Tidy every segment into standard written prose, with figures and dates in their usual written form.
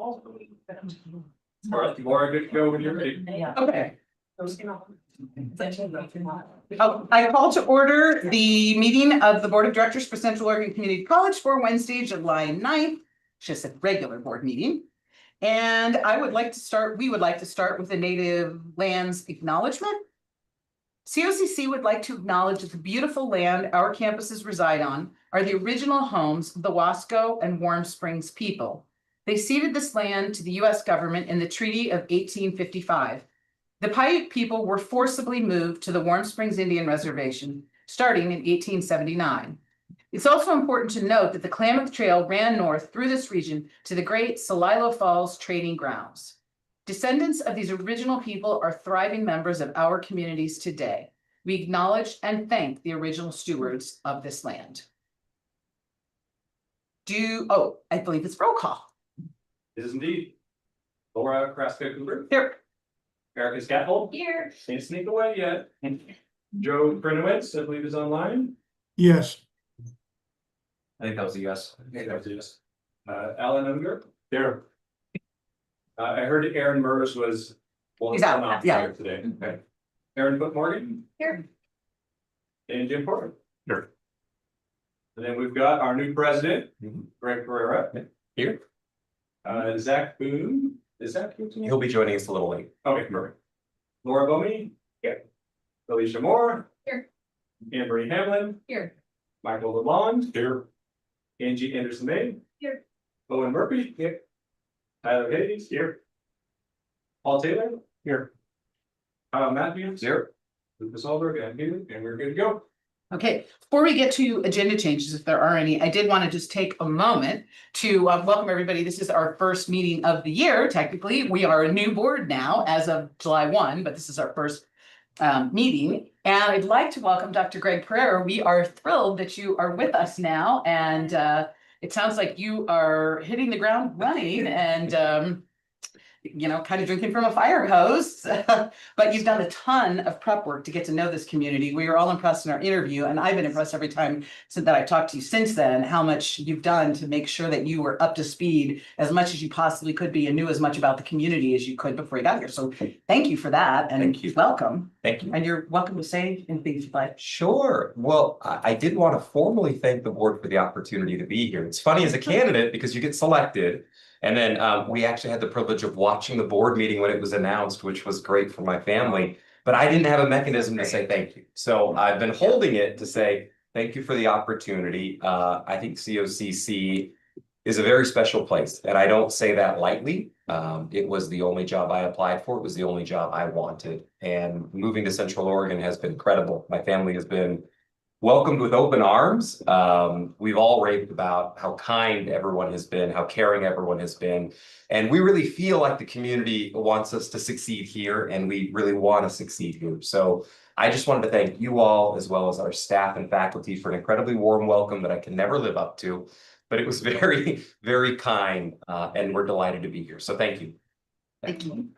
All right, Laura, good to go when you're ready. Okay. I call to order the meeting of the Board of Directors for Central Oregon Community College for Wednesday, July 9th. Just a regular board meeting. And we would like to start with the native lands acknowledgement. COCC would like to acknowledge that the beautiful land our campuses reside on are the original homes of the Wasco and Warm Springs people. They ceded this land to the US government in the Treaty of 1855. The Paiute people were forcibly moved to the Warm Springs Indian Reservation starting in 1879. It's also important to note that the Klamath Trail ran north through this region to the Great Celilo Falls Trading Grounds. Descendants of these original people are thriving members of our communities today. We acknowledge and thank the original stewards of this land. I believe it's roll call. It is indeed. Laura Kraska-Cooper. Here. Erica Scaffold. Here. Can't sneak away yet. Joe Brenowitz, I believe, is online. Yes. I think that was a yes. I think that was a yes. Alan Unger. Here. I heard Aaron Murs was. He's out, yeah. Today. Okay. Aaron Morgan. Here. And Jim Porter. Here. And then we've got our new president, Greg Pereira. Here. Zach Boone. Is Zach here tonight? He'll be joining us a little late. Okay, perfect. Laura Bomey. Here. Alicia Moore. Here. Anne-Marie Hamlin. Here. Michael LeBlanc. Here. Angie Anderson-May. Here. Owen Murphy. Here. Tyler Hayes. Here. Paul Taylor. Here. Kyle Matthews. Here. Lucas Alberg. I'm here, and we're good to go. Okay, before we get to agenda changes, if there are any, I did want to just take a moment to welcome everybody. This is our first meeting of the year. Technically, we are a new board now as of July 1, but this is our first meeting. And I'd like to welcome Dr. Greg Pereira. We are thrilled that you are with us now. And it sounds like you are hitting the ground running and kind of drinking from a fire hose, but you've done a ton of prep work to get to know this community. We were all impressed in our interview, and I've been impressed every time that I've talked to you since then, how much you've done to make sure that you were up to speed as much as you possibly could be and knew as much about the community as you could before you got here. So thank you for that, and Thank you. Welcome. Thank you. And you're welcome to say anything if you'd like. Sure. Well, I did want to formally thank the board for the opportunity to be here. It's funny as a candidate because you get selected. And then we actually had the privilege of watching the board meeting when it was announced, which was great for my family. But I didn't have a mechanism to say thank you. So I've been holding it to say thank you for the opportunity. I think COCC is a very special place. And I don't say that lightly. It was the only job I applied for. It was the only job I wanted. And moving to Central Oregon has been incredible. My family has been welcomed with open arms. We've all raved about how kind everyone has been, how caring everyone has been. And we really feel like the community wants us to succeed here, and we really want to succeed here. So I just wanted to thank you all, as well as our staff and faculty, for an incredibly warm welcome that I can never live up to. But it was very, very kind, and we're delighted to be here. So thank you. Thank you.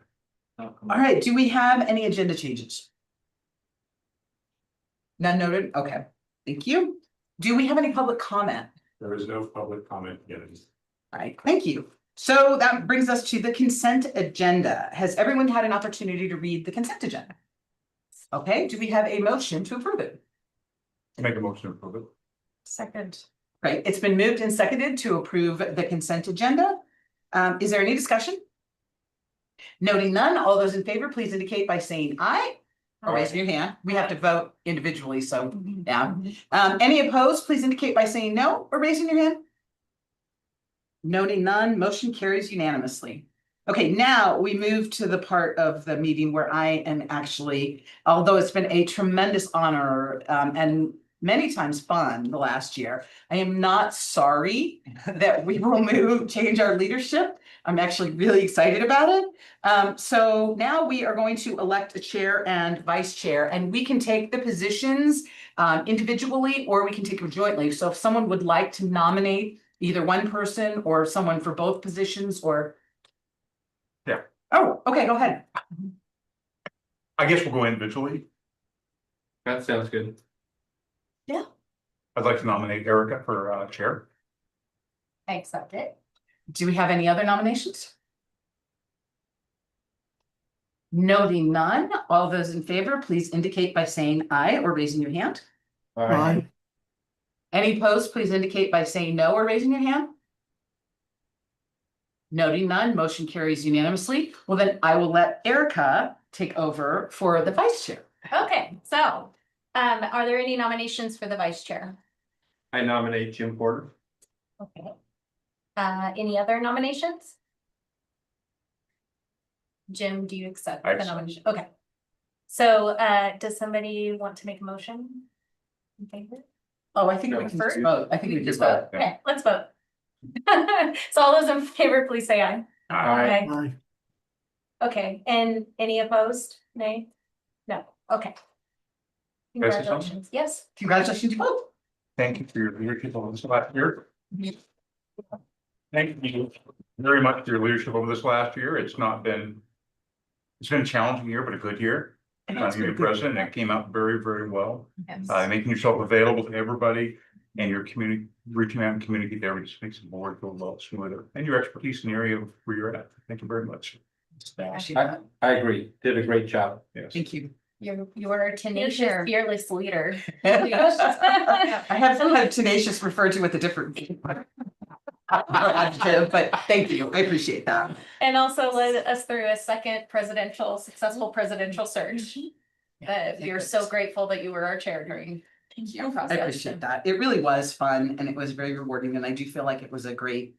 All right, do we have any agenda changes? None noted? Okay, thank you. Do we have any public comment? There is no public comment yet. All right, thank you. So that brings us to the consent agenda. Has everyone had an opportunity to read the consent agenda? Okay, do we have a motion to approve it? Make a motion to approve it. Second. Right, it's been moved and seconded to approve the consent agenda. Is there any discussion? Noting none, all those in favor, please indicate by saying aye. Or raising your hand. We have to vote individually, so yeah. Any opposed, please indicate by saying no or raising your hand. Noting none, motion carries unanimously. Okay, now we move to the part of the meeting where I am actually, although it's been a tremendous honor and many times fun the last year, I am not sorry that we will change our leadership. I'm actually really excited about it. So now we are going to elect a chair and vice chair, and we can take the positions individually, or we can take them jointly. So if someone would like to nominate either one person or someone for both positions, or. Yeah. Oh, okay, go ahead. I guess we'll go individually. That sounds good. Yeah. I'd like to nominate Erica for chair. I accept it. Do we have any other nominations? Noting none, all those in favor, please indicate by saying aye or raising your hand. Aye. Any opposed, please indicate by saying no or raising your hand. Noting none, motion carries unanimously. Well, then I will let Erica take over for the vice chair. Okay, so, are there any nominations for the vice chair? I nominate Jim Porter. Okay. Any other nominations? Jim, do you accept I the accept. nomination? Okay. So, does somebody want to make a motion? In favor? Oh, I think we No, can first? just vote. I think we can just vote. Okay, let's vote. So all those in favor, please say aye. Aye. Aye. Okay, and any opposed? Nay? No, okay. Can I say something? Congratulations, yes. Congratulations, both. Thank you for your leadership over this last year. Thank you very much for your leadership over this last year. It's been a challenging year, but a good year. You're president, and it came out very, very well. Yes. Making yourself available to everybody and your community, reaching out and communicate there, just makes the board go a lot smoother. And your expertise in the area where you're at. Thank you very much. Yeah. I agree. Did a great job. Yes. Thank you. You're a tenacious, Sure. fearless leader. I have had tenacious referred to with a different adjective, but thank you. I appreciate that. And also led us through a second successful presidential search. We're so grateful that you were our chair during. Thank you. I appreciate that. It really was fun and it was very rewarding, and I do feel like it was a great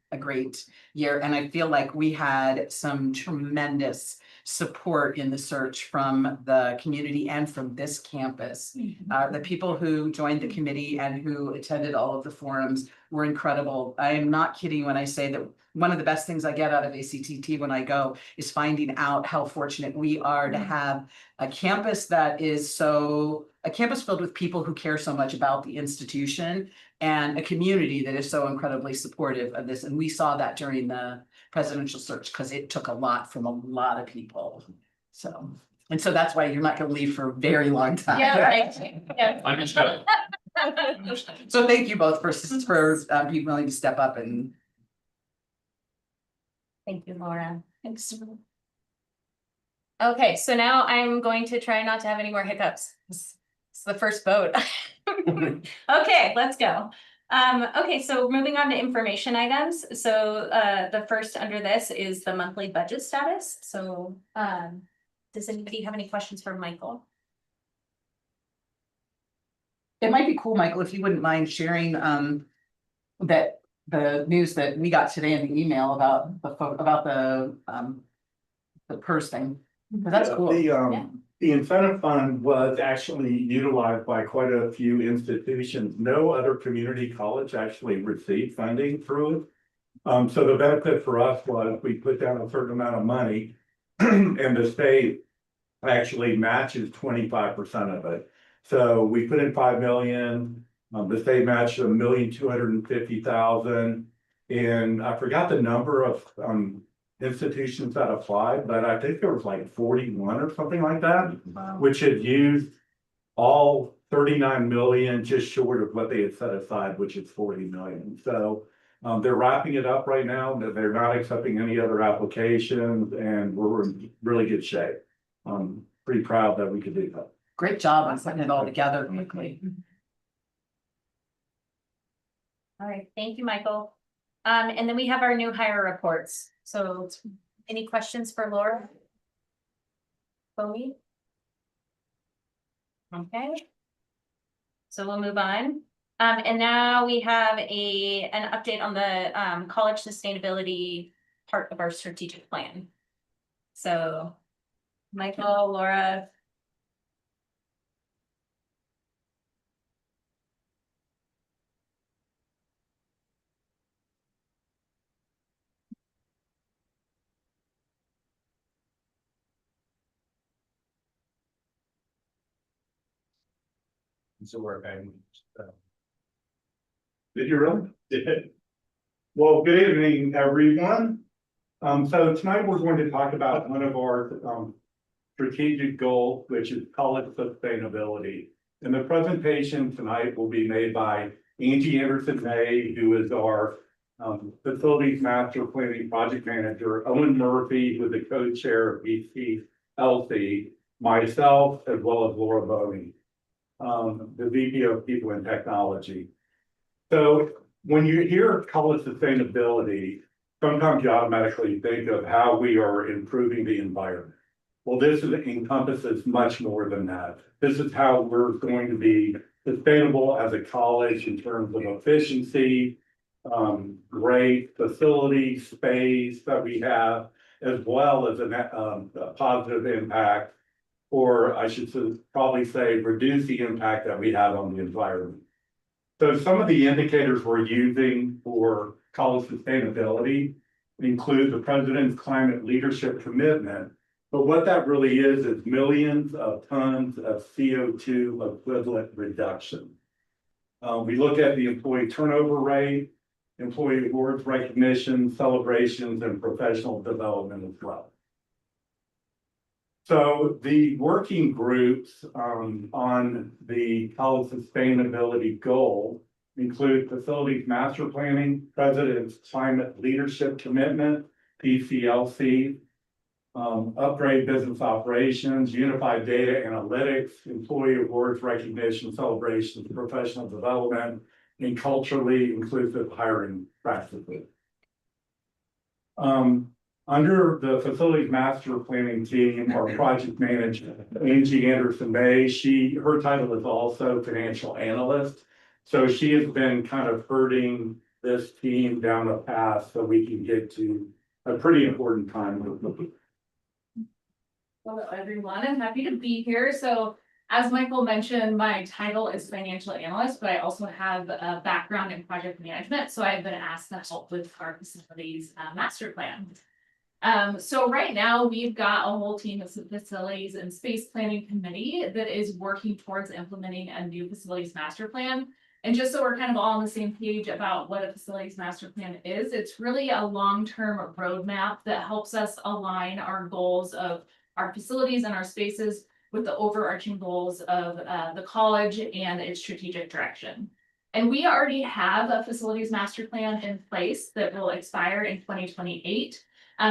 year. And I feel like we had some tremendous support in the search from the community and from this campus. The people who joined the committee and who attended all of the forums were incredible. I am not kidding when I say that one of the best things I get out of ACTT when I go is finding out how fortunate we are to have a campus that is a campus filled with people who care so much about the institution, and a community that is so incredibly supportive of this. And we saw that during the presidential search because it took a lot from a lot of people. So that's why you're not going to leave for a very long time. Yeah, thank you. Yeah. Understood. So thank you both for being willing to step up and. Thank you, Laura. Thanks. Okay, so now I'm going to try not to have any more hiccups. It's the first vote. Okay, let's go. Okay, so moving on to information items. So the first under this is the monthly budget status. So does anybody have any questions for Michael? It might be cool, Michael, if you wouldn't mind sharing that the news that we got today in the email about the PERS thing. 'Cause that's cool. The incentive fund was actually utilized by quite a few institutions. No other community college actually received funding through it. So the benefit for us was we put down a certain amount of money and the state actually matches 25% of it. So we put in 5 million, the state matched $1,250,000. And I forgot the number of institutions that applied, but I think there was like 41 or something like that, which had used all 39 million, just short of what they had set aside, which is 40 million. So they're wrapping it up right now. They're not accepting any other applications, and we're in really good shape. I'm pretty proud that we could do that. Great job on putting it all together quickly. All right, thank you, Michael. And then we have our new hire reports. So any questions for Laura? Chloe? Okay. So we'll move on. And now we have an update on the college sustainability part of our strategic plan. So Michael, Laura. So we're okay. Did you really? Did. Well, good evening, everyone. So tonight we're going to talk about one of our strategic goals, which is college sustainability. And the presentation tonight will be made by Angie Anderson May, who is our Facilities Master Planning Project Manager, Owen Murphy, who is the co-chair of BCLC, myself, as well as Laura Bowie, the VP of People and Technology. So when you hear college sustainability, sometimes you automatically think of how we are improving the environment. Well, this encompasses much more than that. This is how we're going to be sustainable as a college in terms of efficiency, great facility space that we have, as well as a positive impact, or I should probably say, reduce the impact that we have on the environment. So some of the indicators we're using for college sustainability include the president's climate leadership commitment. But what that really is millions of tons of CO2 equivalent reduction. We look at the employee turnover rate, employee awards recognition, celebrations, and professional development as well. So the working groups on the college sustainability goal include facilities master planning, president's climate leadership commitment, PCLC, upgrade business operations, unified data analytics, employee awards recognition, celebrations, professional development, and culturally inclusive hiring practices. Under the facilities master planning team, our project manager, Angie Anderson May, her title is also financial analyst. So she has been kind of herding this team down a path so we can get to a pretty important time. Hello, everyone. I'm happy to be here. So as Michael mentioned, my title is financial analyst, but I also have a background in project management. So I've been asked to help with our facilities master plan. So right now we've got a whole team of facilities and space planning committee that is working towards implementing a new facilities master plan. And just so we're kind of all on the same page about what a facilities master plan is, it's really a long-term roadmap that helps us align our goals of our facilities and our spaces with the overarching goals of the college and its strategic direction. And we already have a facilities master plan in place that will expire in 2028.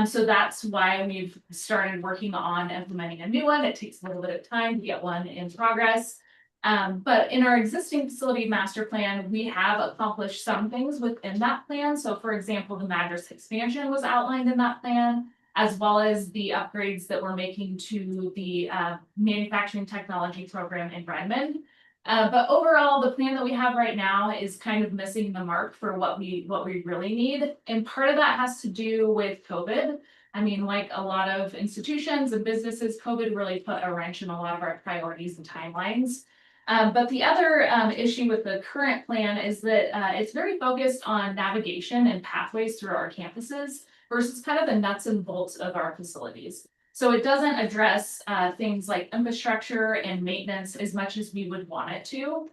So that's why we've started working on implementing a new one. It takes a little bit of time to get one in progress. But in our existing facility master plan, we have accomplished some things within that plan. So for example, the Madras expansion was outlined in that plan, as well as the upgrades that we're making to the manufacturing technology program in Redmond. But overall, the plan that we have right now is kind of missing the mark for what we really need. And part of that has to do with COVID. I mean, like a lot of institutions and businesses, COVID really put a wrench in a lot of our priorities and timelines. But the other issue with the current plan is that it's very focused on navigation and pathways through our campuses versus kind of the nuts and bolts of our facilities. So it doesn't address things like infrastructure and maintenance as much as we would want it to.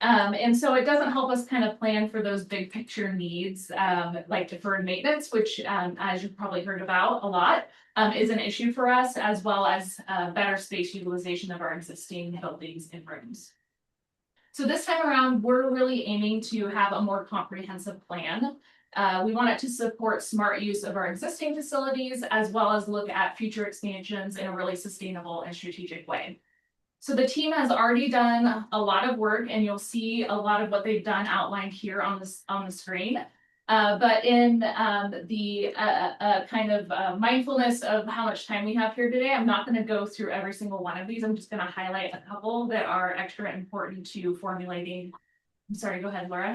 And so it doesn't help us kind of plan for those big picture needs like deferred maintenance, which as you've probably heard about a lot, is an issue for us, as well as better space utilization of our existing buildings and rooms. So this time around, we're really aiming to have a more comprehensive plan. We want it to support smart use of our existing facilities, as well as look at future expansions in a really sustainable and strategic way. So the team has already done a lot of work, and you'll see a lot of what they've done outlined here on the screen. But in the kind of mindfulness of how much time we have here today, I'm not going to go through every single one of these. I'm just going to highlight a couple that are extra important to formulating. I'm sorry, go ahead, Laura.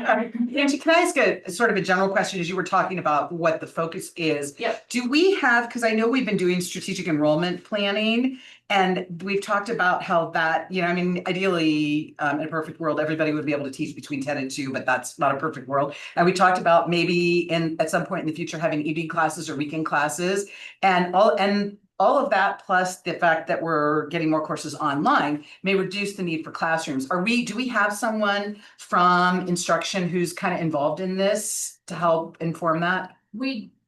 Angie, can I ask a sort of a general question as you were talking about what the focus is? Yep. Do we have, because I know we've been doing strategic enrollment planning, and we've talked about how that, I mean, ideally, in a perfect world, everybody would be able to teach between 10 and 2, but that's not a perfect world. And we talked about maybe at some point in the future having evening classes or weekend classes, and all of that, plus the fact that we're getting more courses online, may reduce the need for classrooms. Do we have someone from instruction who's kind of involved in this to help inform that?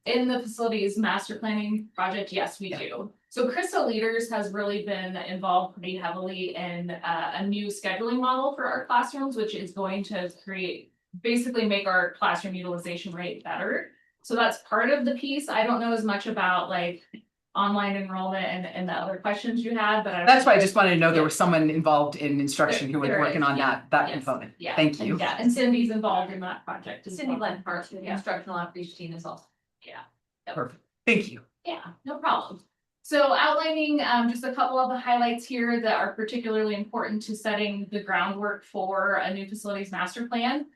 In the facilities master planning project, yes, we do. So Krista Leaders has really been involved pretty heavily in a new scheduling model for our classrooms, which is going to create basically make our classroom utilization rate better. So that's part of the piece. I don't know as much about like online enrollment and the other questions you had, but That's why I just wanted to know there was someone involved in instruction who was There working is, on yeah, that yes, component. yeah, Thank you. Yeah, and Cindy's involved in that project. as Cindy well. led part, the Yeah. instructional outreach team is also. Perfect. Thank you. Yeah, no problem. So outlining just a couple of the highlights here that are particularly important to setting the groundwork for a new facilities master plan.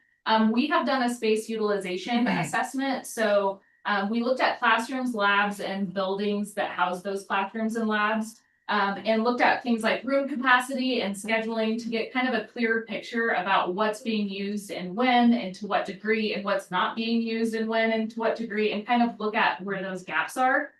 We have done a space utilization assessment, so we looked at classrooms, labs, and buildings that house those classrooms and labs. And looked at things like room capacity and scheduling to get kind of a clearer picture about what's being used and when and to what degree, and what's not being used and when and to what degree, and kind of look at where those gaps are.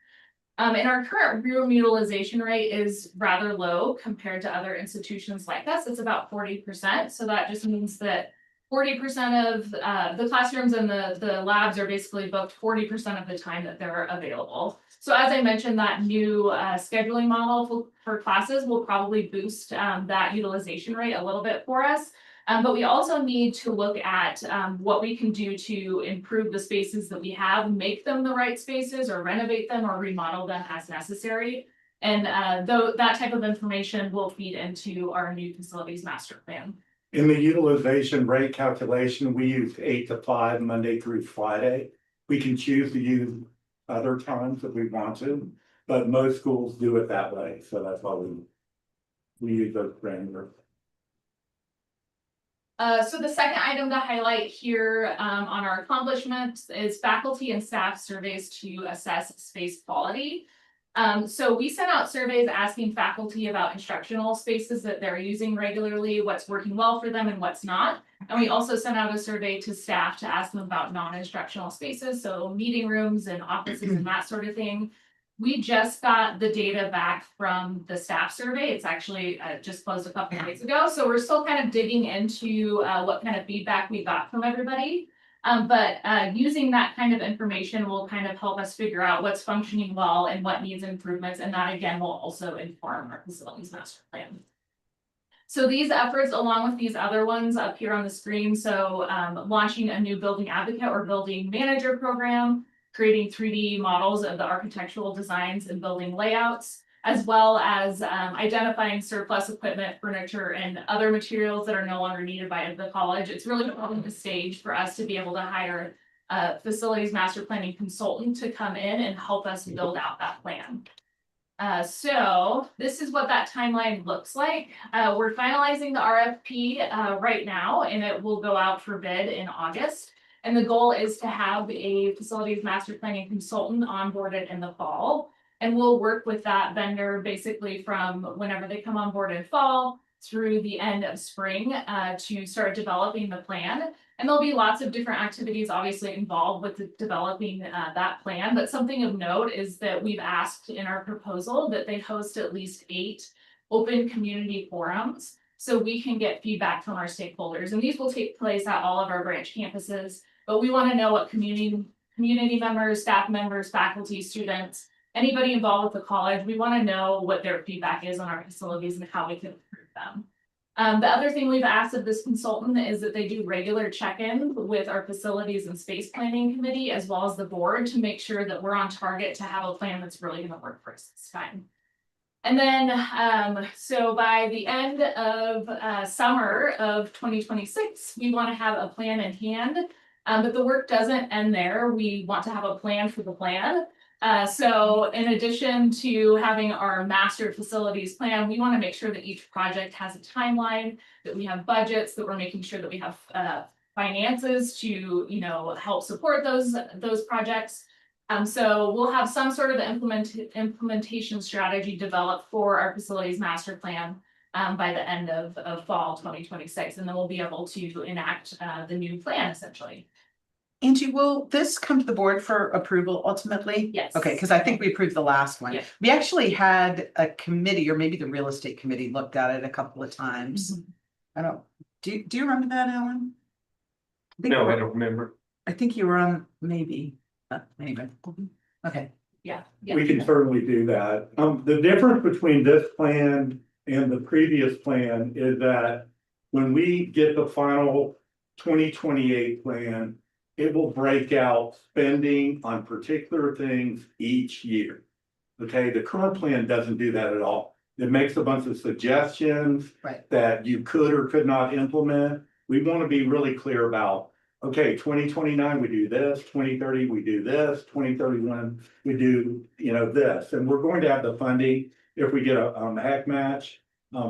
And our current room utilization rate is rather low compared to other institutions like us. It's about 40%. So that just means that 40% of the classrooms and the labs are basically booked 40% of the time that they're available. So as I mentioned, that new scheduling model for classes will probably boost that utilization rate a little bit for us. But we also need to look at what we can do to improve the spaces that we have, make them the right spaces, or renovate them or remodel them as necessary. And though that type of information will feed into our new facilities master plan. In the utilization rate calculation, we used 8 to 5, Monday through Friday. We can choose to use other times if we want to, but most schools do it that way, so that's why we use those parameters. So the second item to highlight here on our accomplishments is faculty and staff surveys to assess space quality. So we sent out surveys asking faculty about instructional spaces that they're using regularly, what's working well for them and what's not. And we also sent out a survey to staff to ask them about non-instructional spaces, so meeting rooms and offices and that sort of thing. We just got the data back from the staff survey. It's actually just closed a couple of days ago. So we're still kind of digging into what kind of feedback we got from everybody. But using that kind of information will kind of help us figure out what's functioning well and what needs improvements. And that again will also inform our facilities master plan. So these efforts, along with these other ones up here on the screen, so launching a new building advocate or building manager program, creating 3D models of the architectural designs and building layouts, as well as identifying surplus equipment, furniture, and other materials that are no longer needed by the college. It's really building the stage for us to be able to hire a facilities master planning consultant to come in and help us build out that plan. So this is what that timeline looks like. We're finalizing the RFP right now, and it will go out for bid in August. And the goal is to have a facilities master planning consultant onboarded in the fall. And we'll work with that vendor basically from whenever they come on board in fall through the end of spring to start developing the plan. And there'll be lots of different activities obviously involved with developing that plan. But something of note is that we've asked in our proposal that they host at least 8 open community forums so we can get feedback from our stakeholders. And these will take place at all of our branch campuses. But we want to know what community members, staff members, faculty, students, anybody involved with the college, we want to know what their feedback is on our facilities and how we can improve them. The other thing we've asked of this consultant is that they do regular check-in with our facilities and space planning committee, as well as the board, to make sure that we're on target to have a plan that's really going to work for us this time. And then, so by the end of summer of 2026, we want to have a plan in hand. But the work doesn't end there. We want to have a plan for the plan. So in addition to having our master facilities plan, we want to make sure that each project has a timeline, that we have budgets, that we're making sure that we have finances to, help support those projects. So we'll have some sort of implementation strategy developed for our facilities master plan by the end of fall 2026, and then we'll be able to enact the new plan essentially. Angie, will this come to the board for approval ultimately? Yes. Okay, because I think we approved the last one. Yeah. We actually had a committee, or maybe the real estate committee looked at it a couple of times. I don't, do you remember that, Alan? No, I don't remember. I think you were on, maybe, anyway. Okay. Yeah. We can certainly do that. The difference between this plan and the previous plan is that when we get the final 2028 plan, it will break out spending on particular things each year. Okay, the current plan doesn't do that at all. It makes a bunch of suggestions Right. that you could or could not implement. We want to be really clear about, okay, 2029, we do this, 2030, we do this, 2031, we do, this. And we're going to have the funding if we get a HEC match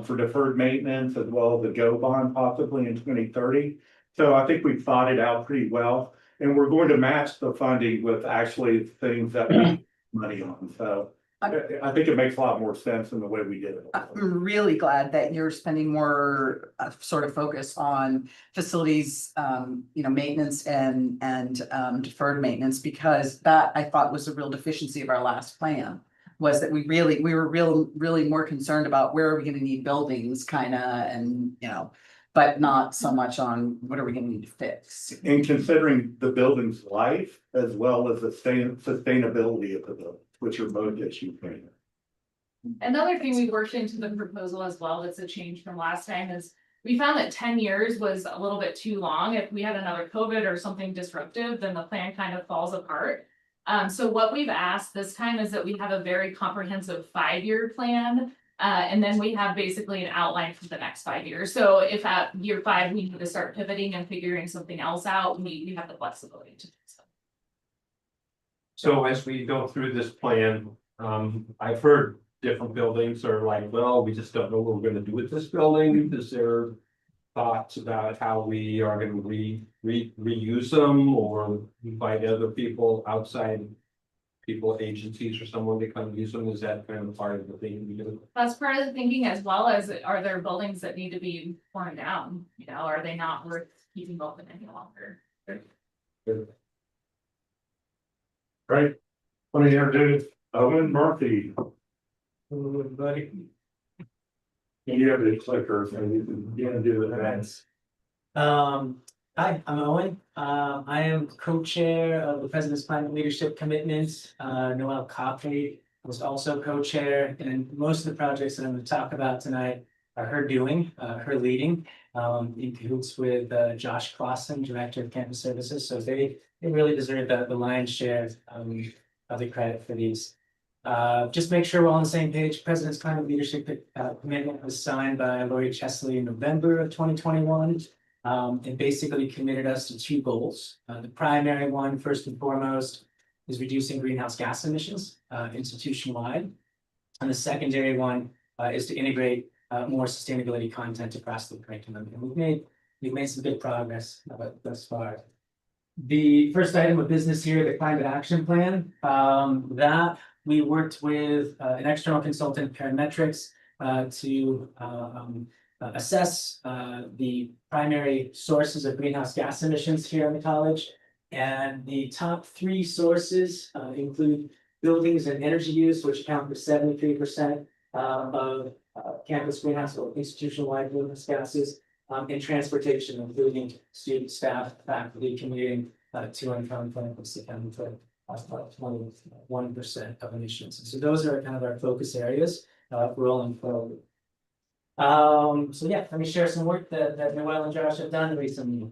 for deferred maintenance as well as a GO bond possibly in 2030. So I think we've thought it out pretty well, and we're going to match the funding with actually things that we need money on. So I think it makes a lot more sense in the way we did it. I'm really glad that you're spending more sort of focus on facilities, maintenance and deferred maintenance, because that I thought was a real deficiency of our last plan. Was that we were really more concerned about where are we gonna need buildings and but not so much on what are we gonna need to fix. And considering the building's life as well as the sustainability of the building, which are both issues. Another thing we worked into the proposal as well, that's a change from last time, is we found that 10 years was a little bit too long. If we had another COVID or something disruptive, then the plan kind of falls apart. So what we've asked this time is that we have a very comprehensive 5-year plan. And then we have basically an outline for the next 5 years. So if at year 5, we need to start pivoting and figuring something else out, we have the flexibility to do so. So as we go through this plan, I've heard different buildings are like, well, we just don't know what we're gonna do with this building. Is there thoughts about how we are gonna reuse them or invite other people, outside people, agencies or someone to come use them? Is that kind of part of the thing we do? That's part of the thinking, as well as, are there buildings that need to be torn down? Are they not worth keeping open any longer? Good. Right. Let me introduce Owen Murphy. Hello, everybody. And you have the clicker, so you can do the events. Hi, I'm Owen. I am co-chair of the President's Climate Leadership Commitment. Noelle Copley was also co-chair, and most of the projects that I'm going to talk about tonight are her doing, her leading, in cahoots with Josh Clausen, Director of Campus Services. So they really deserve the lion's share of the credit for these. Just make sure we're all on the same page. President's Climate Leadership Commitment was signed by Lori Chesley in November of 2021. And basically committed us to 2 goals. The primary one, first and foremost, is reducing greenhouse gas emissions institution-wide. And the secondary one is to integrate more sustainability content across the curriculum. And we've made some good progress thus far. The first item of business here, the climate action plan, that we worked with an external consultant, Parametrics, to assess the primary sources of greenhouse gas emissions here in the college. And the top 3 sources include buildings and energy use, which account for 73% of campus greenhouse or institutional-wide greenhouse gases, and transportation, including student, staff, faculty commuting to and from campus, accounting for 21% of emissions. So those are kind of our focus areas rolling forward. So yeah, let me share some work that Noelle and Josh have done recently.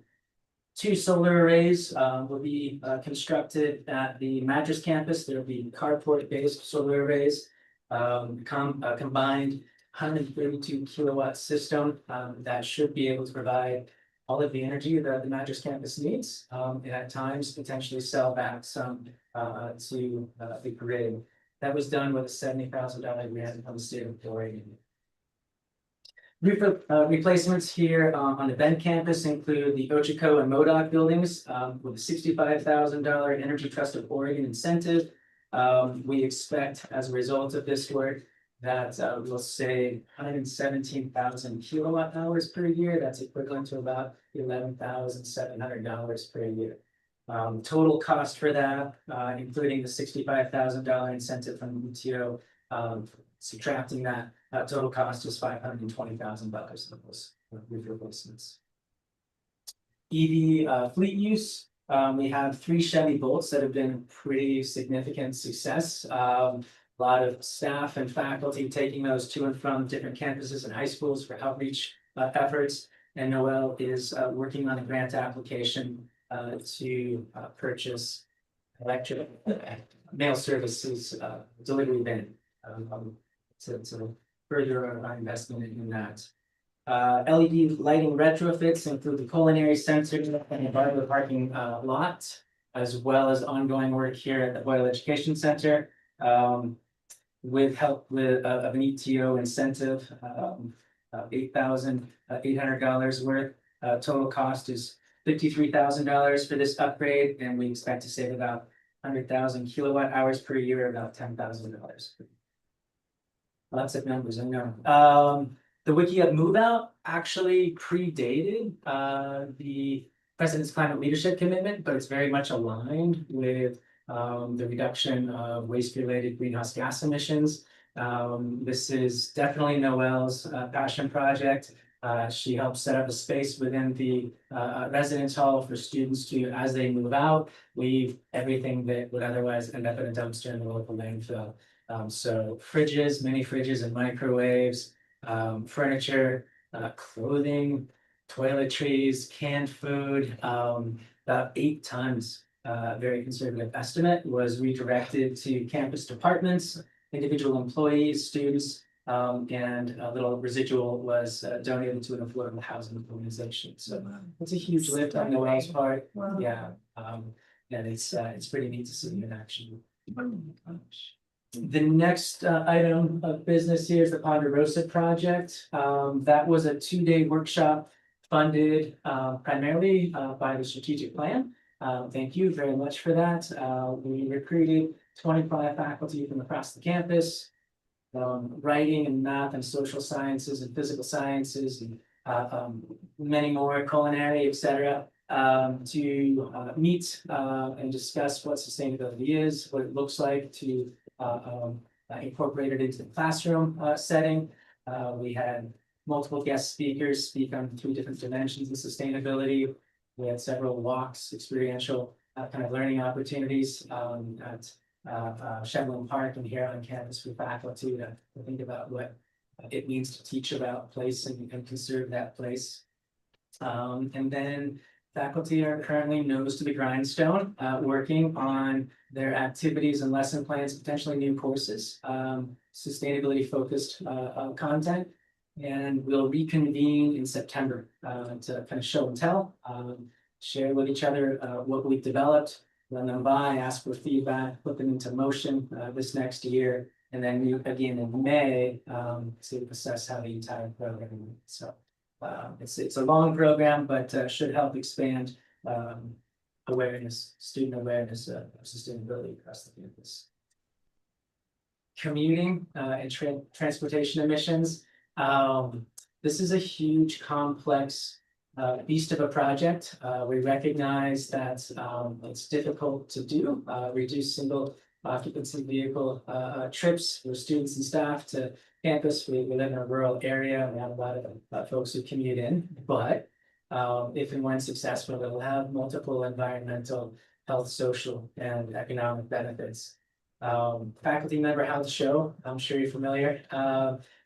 2 solar arrays will be constructed at the Madras campus. There will be carport-based solar arrays, combined 132 kilowatt system that should be able to provide all of the energy that the Madras campus needs, and at times potentially sell back some to the grid. That was done with a $70,000 grant from the state of Oregon. Replacements here on the Bend campus include the Ochoco and Modoc buildings with a $65,000 Energy Trust of Oregon incentive. We expect, as a result of this work, that we'll save 117,000 kilowatt hours per year. That's equivalent to about $11,700 per year. Total cost for that, including the $65,000 incentive from the UTO, subtracting that, total cost is $520,000 of those roof replacements. EV fleet use, we have 3 Chevy Bolts that have been pretty significant success. A lot of staff and faculty taking those to and from different campuses and high schools for outreach efforts. And Noel is working on a grant application to purchase electric mail services delivery van. To further our investment in that. LED lighting retrofits include the culinary center and the barber parking lot, as well as ongoing work here at the Boyle Education Center. With help with of an ETO incentive, $8,800 worth. Total cost is $53,000 for this upgrade, and we expect to save about 100,000 kilowatt hours per year, about $10,000. Lots of numbers, I know. The WikiUp move out actually predated the President's Climate Leadership Commitment, but it's very much aligned with the reduction of waste-related greenhouse gas emissions. This is definitely Noelle's passion project. She helped set up a space within the residence hall for students to, as they move out, leave everything that would otherwise end up in a dumpster in the local landfill. So fridges, mini fridges and microwaves, furniture, clothing, toiletries, canned food, about 8 tons. Very conservative estimate was redirected to campus departments, individual employees, students, and a little residual was donated to an affordable housing organization. So it's a huge lift on Noelle's part. Yeah, and it's pretty neat to see in action. The next item of business here is the Ponderosa project. That was a 2-day workshop funded primarily by the strategic plan. Thank you very much for that. We recruited 25 faculty from across the campus, writing and math and social sciences and physical sciences and many more, culinary, etc. To meet and discuss what sustainability is, what it looks like to incorporate it into the classroom setting. We had multiple guest speakers speak on 3 different dimensions of sustainability. We had several walks, experiential kind of learning opportunities at Shevlin Park and here on campus for faculty to think about what it means to teach about place and conserve that place. And then faculty are currently nose to the grindstone, working on their activities and lesson plans, potentially new courses, sustainability focused content. And we'll reconvene in September to kind of show and tell, share with each other what we've developed, run them by, ask for feedback, put them into motion this next year, and then meet again in May to assess how the entire program went. So it's a long program, but should help expand awareness, student awareness of sustainability across the campus. Commuting and transportation emissions. This is a huge, complex beast of a project. We recognize that it's difficult to do, reduce single occupancy vehicle trips for students and staff to campus. We live in a rural area. We have a lot of folks who commute in, but if and when successful, it'll have multiple environmental, health, social, and economic benefits. Faculty member held the show. I'm sure you're familiar.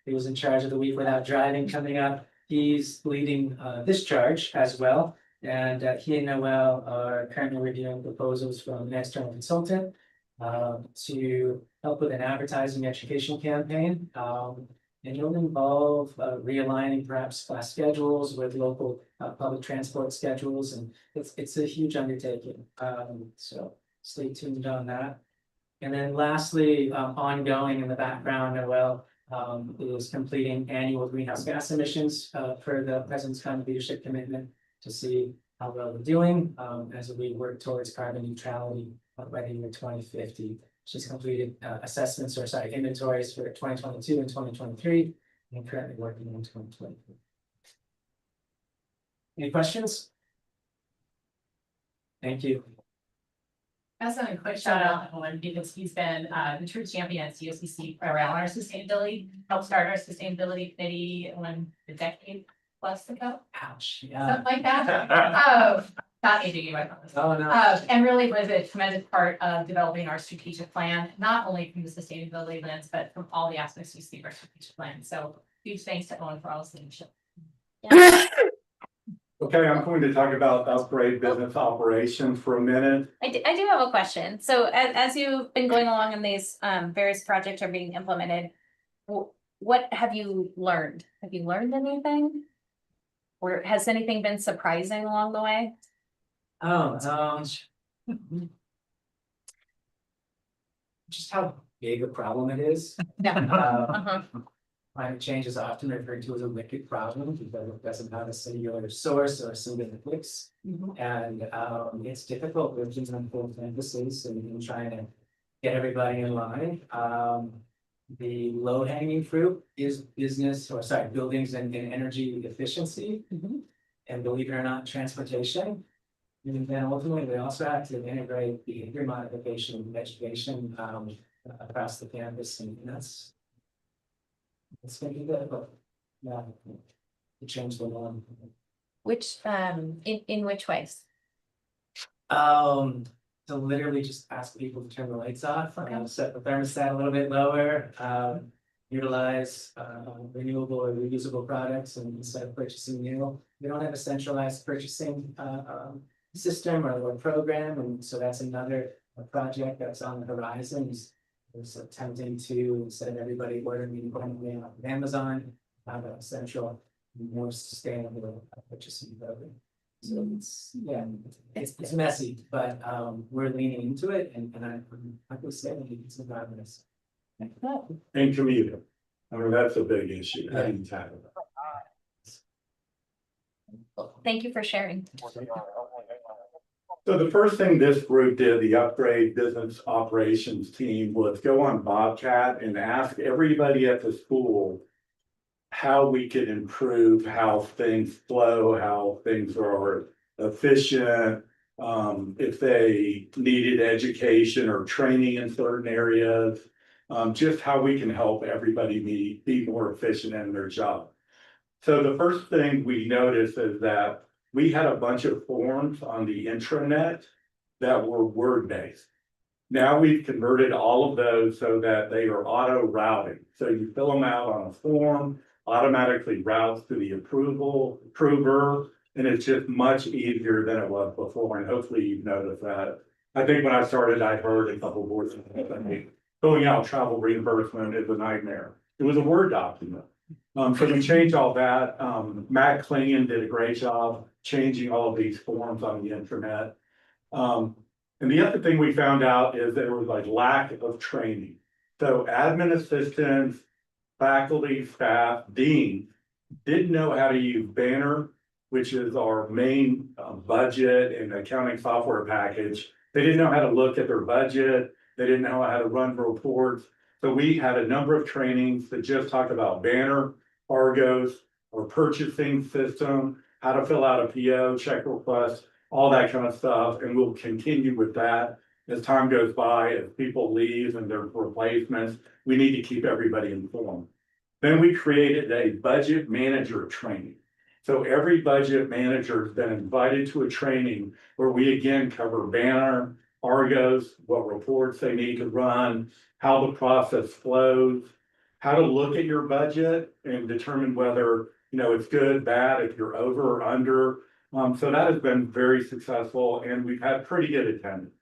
He was in charge of the Week Without Driving coming up. He's leading this charge as well. And he and Noel are currently reviewing proposals from an external consultant to help with an advertising education campaign. And it'll involve realigning perhaps class schedules with local public transport schedules. And it's a huge undertaking. So stay tuned on that. And then lastly, ongoing in the background, Noel is completing annual greenhouse gas emissions for the President's Climate Leadership Commitment to see how well we're doing as we work towards carbon neutrality by the year 2050. She's completed inventories for 2022 and 2023, and currently working on 2023. Any questions? Thank you. As a quick shout out to Owen because he's been the true champion at COCC around our sustainability, helped start our sustainability committee a decade plus ago. Ouch. Yeah. Something like that. Not aging you, I promise. Oh, no. And really was a tremendous part of developing our strategic plan, not only from the sustainability lens, but from all the aspects we see of our strategic plan. So huge thanks to Owen for all his leadership. Okay, I'm going to talk about upgrade business operations for a minute. I do have a question. So as you've been going along and these various projects are being implemented, what have you learned? Have you learned anything? Or has anything been surprising along the way? Just how big a problem it is. Yeah. Uh, Climate change is often referred to as a wicked problem because it doesn't have a singular source or a singular fix. And it's difficult with just full emphasis and trying to get everybody in line. The low hanging fruit is buildings and energy efficiency. And believe it or not, transportation. And then ultimately, we also have to integrate behavior modification and education across the campus, and that's gonna be good, but yeah, to change the norm. Which in which ways? To literally just ask people to turn the lights off, set the thermostat a little bit lower, utilize renewable or reusable products, and instead of purchasing new, we don't have a centralized purchasing system or program, and so that's another project that's on the horizon. Is attempting to, instead of everybody ordering on Amazon, have a central, more sustainable purchasing program. So it's messy, but we're leaning into it, and I would say it's some progress. And commuting. I mean, that's a big issue. How do you tackle that? Thank you for sharing. So the first thing this group did, the upgrade business operations team, was go on Bobcat and ask everybody at the school how we could improve how things flow, how things are efficient, if they needed education or training in certain areas, just how we can help everybody be more efficient in their job. So the first thing we noticed is that we had a bunch of forms on the intranet that were word-based. Now we've converted all of those so that they are auto routing. So you fill them out on a form, automatically routes to the approver, and it's just much easier than it was before. And hopefully you've noticed that. I think when I started, I heard a couple of boards filling out travel reimbursement is a nightmare. It was a Word document. So we changed all that. Matt Klingon did a great job changing all of these forms on the internet. And the other thing we found out is there was like lack of training. So admin assistants, faculty, staff, deans didn't know how to use Banner, which is our main budget and accounting software package. They didn't know how to look at their budget. They didn't know how to run reports. So we had a number of trainings that just talked about Banner, Argos, or purchasing system, how to fill out a PO, check request, all that kind of stuff. And we'll continue with that as time goes by, as people leave and their replacements. We need to keep everybody informed. Then we created a budget manager training. So every budget manager has been invited to a training where we again cover Banner, Argos, what reports they need to run, how the process flows, how to look at your budget and determine whether, it's good, bad, if you're over or under. So that has been very successful and we've had pretty good attendance.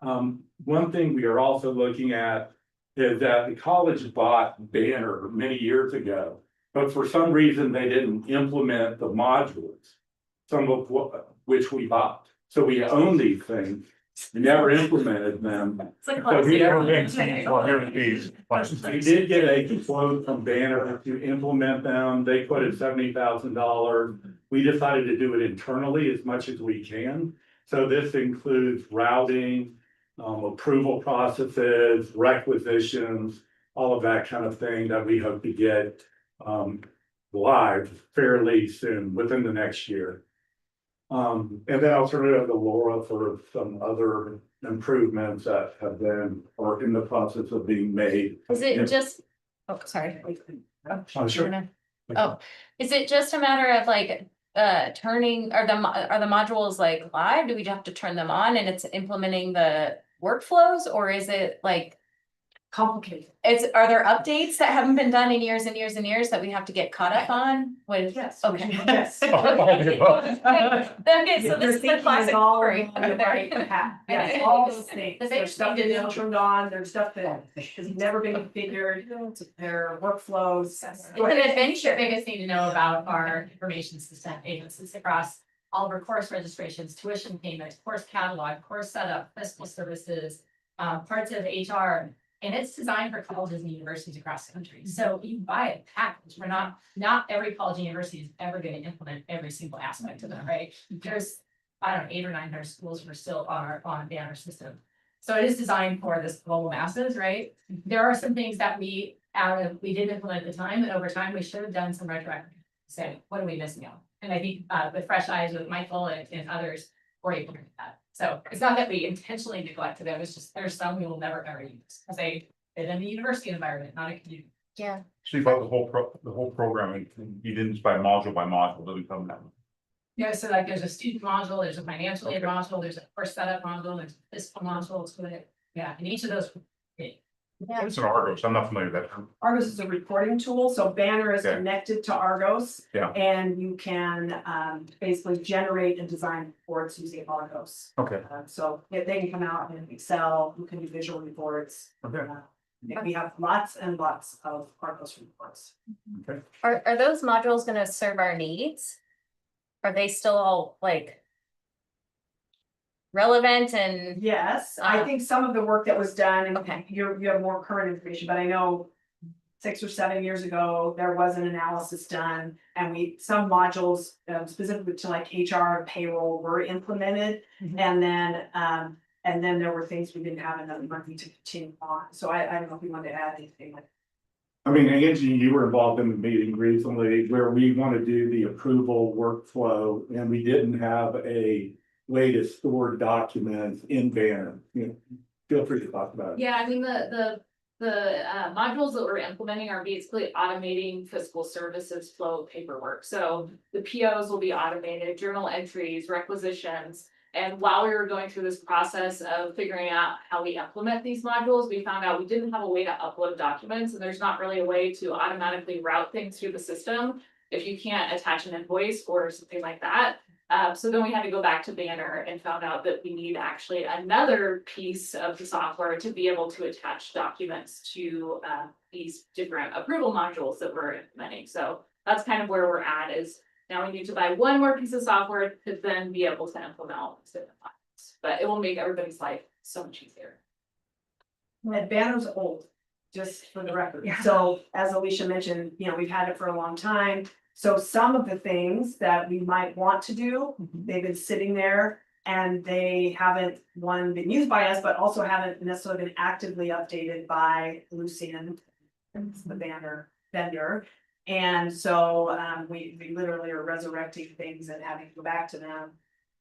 One thing we are also looking at is that the college bought Banner many years ago, but for some reason they didn't implement the modules, some of which we bought. So we own these things, we never implemented them. It's We did get a quote from Banner to implement them. They quoted $70,000. We decided to do it internally as much as we can. So this includes routing, approval processes, requisitions, all of that kind of thing that we hope to get live fairly soon, within the next year. And then I'll turn it over to Laura for some other improvements that have been or in the process of being made. Is it just, oh, sorry. Sure. Oh, is it just a matter of like turning, are the modules like live? Do we have to turn them on and it's implementing the workflows, or is it like complicated. Are there updates that haven't been done in years and years and years that we have to get caught up on with? Yes. Okay. Yes. Okay, so this is the classic all story. on the right path. Yes, all those things. There's stuff that isn't turned on, there's stuff that has never been configured, there are workflows. It's an adventure. Biggest thing to know about our information system agencies across all of our course registrations, tuition payments, course catalog, course setup, fiscal services, parts of HR. And it's designed for colleges and universities across the country. So you buy a package. We're not every college and university is ever going to implement every single aspect of it, right? There's, I don't know, 800 or 900 schools who are still on banner system. So it is designed for this global masses, right? There are some things that we didn't implement at the time, and over time we should have done some retroactive. Say, what are we missing out? And I think with fresh eyes with Michael and others, we're able to do that. So it's not that we intentionally neglected them, it's just there's some we will never ever use. Because they fit in the university environment, not a community. Yeah. So you bought the whole program and you didn't by module, doesn't come down. Yeah, so like there's a student module, there's a financial aid module, there's a course setup module, there's a fiscal module to it. Yeah, and each of those. It's an Argos, I'm not familiar with that term. Argos is a reporting tool, so Banner is Yeah. connected to Argos. Yeah. And you can basically generate and design reports using Argos. Okay, So they can come out in Excel, you can do visual reports. okay, We have lots and lots of Argos reports. okay. Are those modules gonna serve our needs? Are they still all like relevant and? Yes, I think some of the work that was done, and Okay. you have more current information, but I know 6 or 7 years ago, there was an analysis done, and some modules specifically to like HR and payroll were implemented. Mhm. And then there were things we didn't have enough money to continue on, so I don't know if you wanted to add anything like. I mean, Angie, you were involved in the meeting recently where we want to do the approval workflow and we didn't have a way to store documents in Banner. You know, feel free to talk about it. Yeah, I mean, the modules that we're implementing are basically automating fiscal services flow paperwork. So the POs will be automated, journal entries, requisitions. And while we were going through this process of figuring out how we implement these modules, we found out we didn't have a way to upload documents, and there's not really a way to automatically route things through the system if you can't attach an invoice or something like that. So then we had to go back to Banner and found out that we need actually another piece of the software to be able to attach documents to these different approval modules that we're implementing. So that's kind of where we're at, is now we need to buy one more piece of software to then be able to implement all these different modules. But it will make everybody's life so much easier. And Banner's old, just for the record. Yeah. So as Alicia mentioned, we've had it for a long time. So some of the things that we might want to do, they've been sitting there and they haven't, one, been used by us, but also haven't necessarily been actively updated by Lucian, the Banner vendor. And so we literally are resurrecting things and having to go back to them.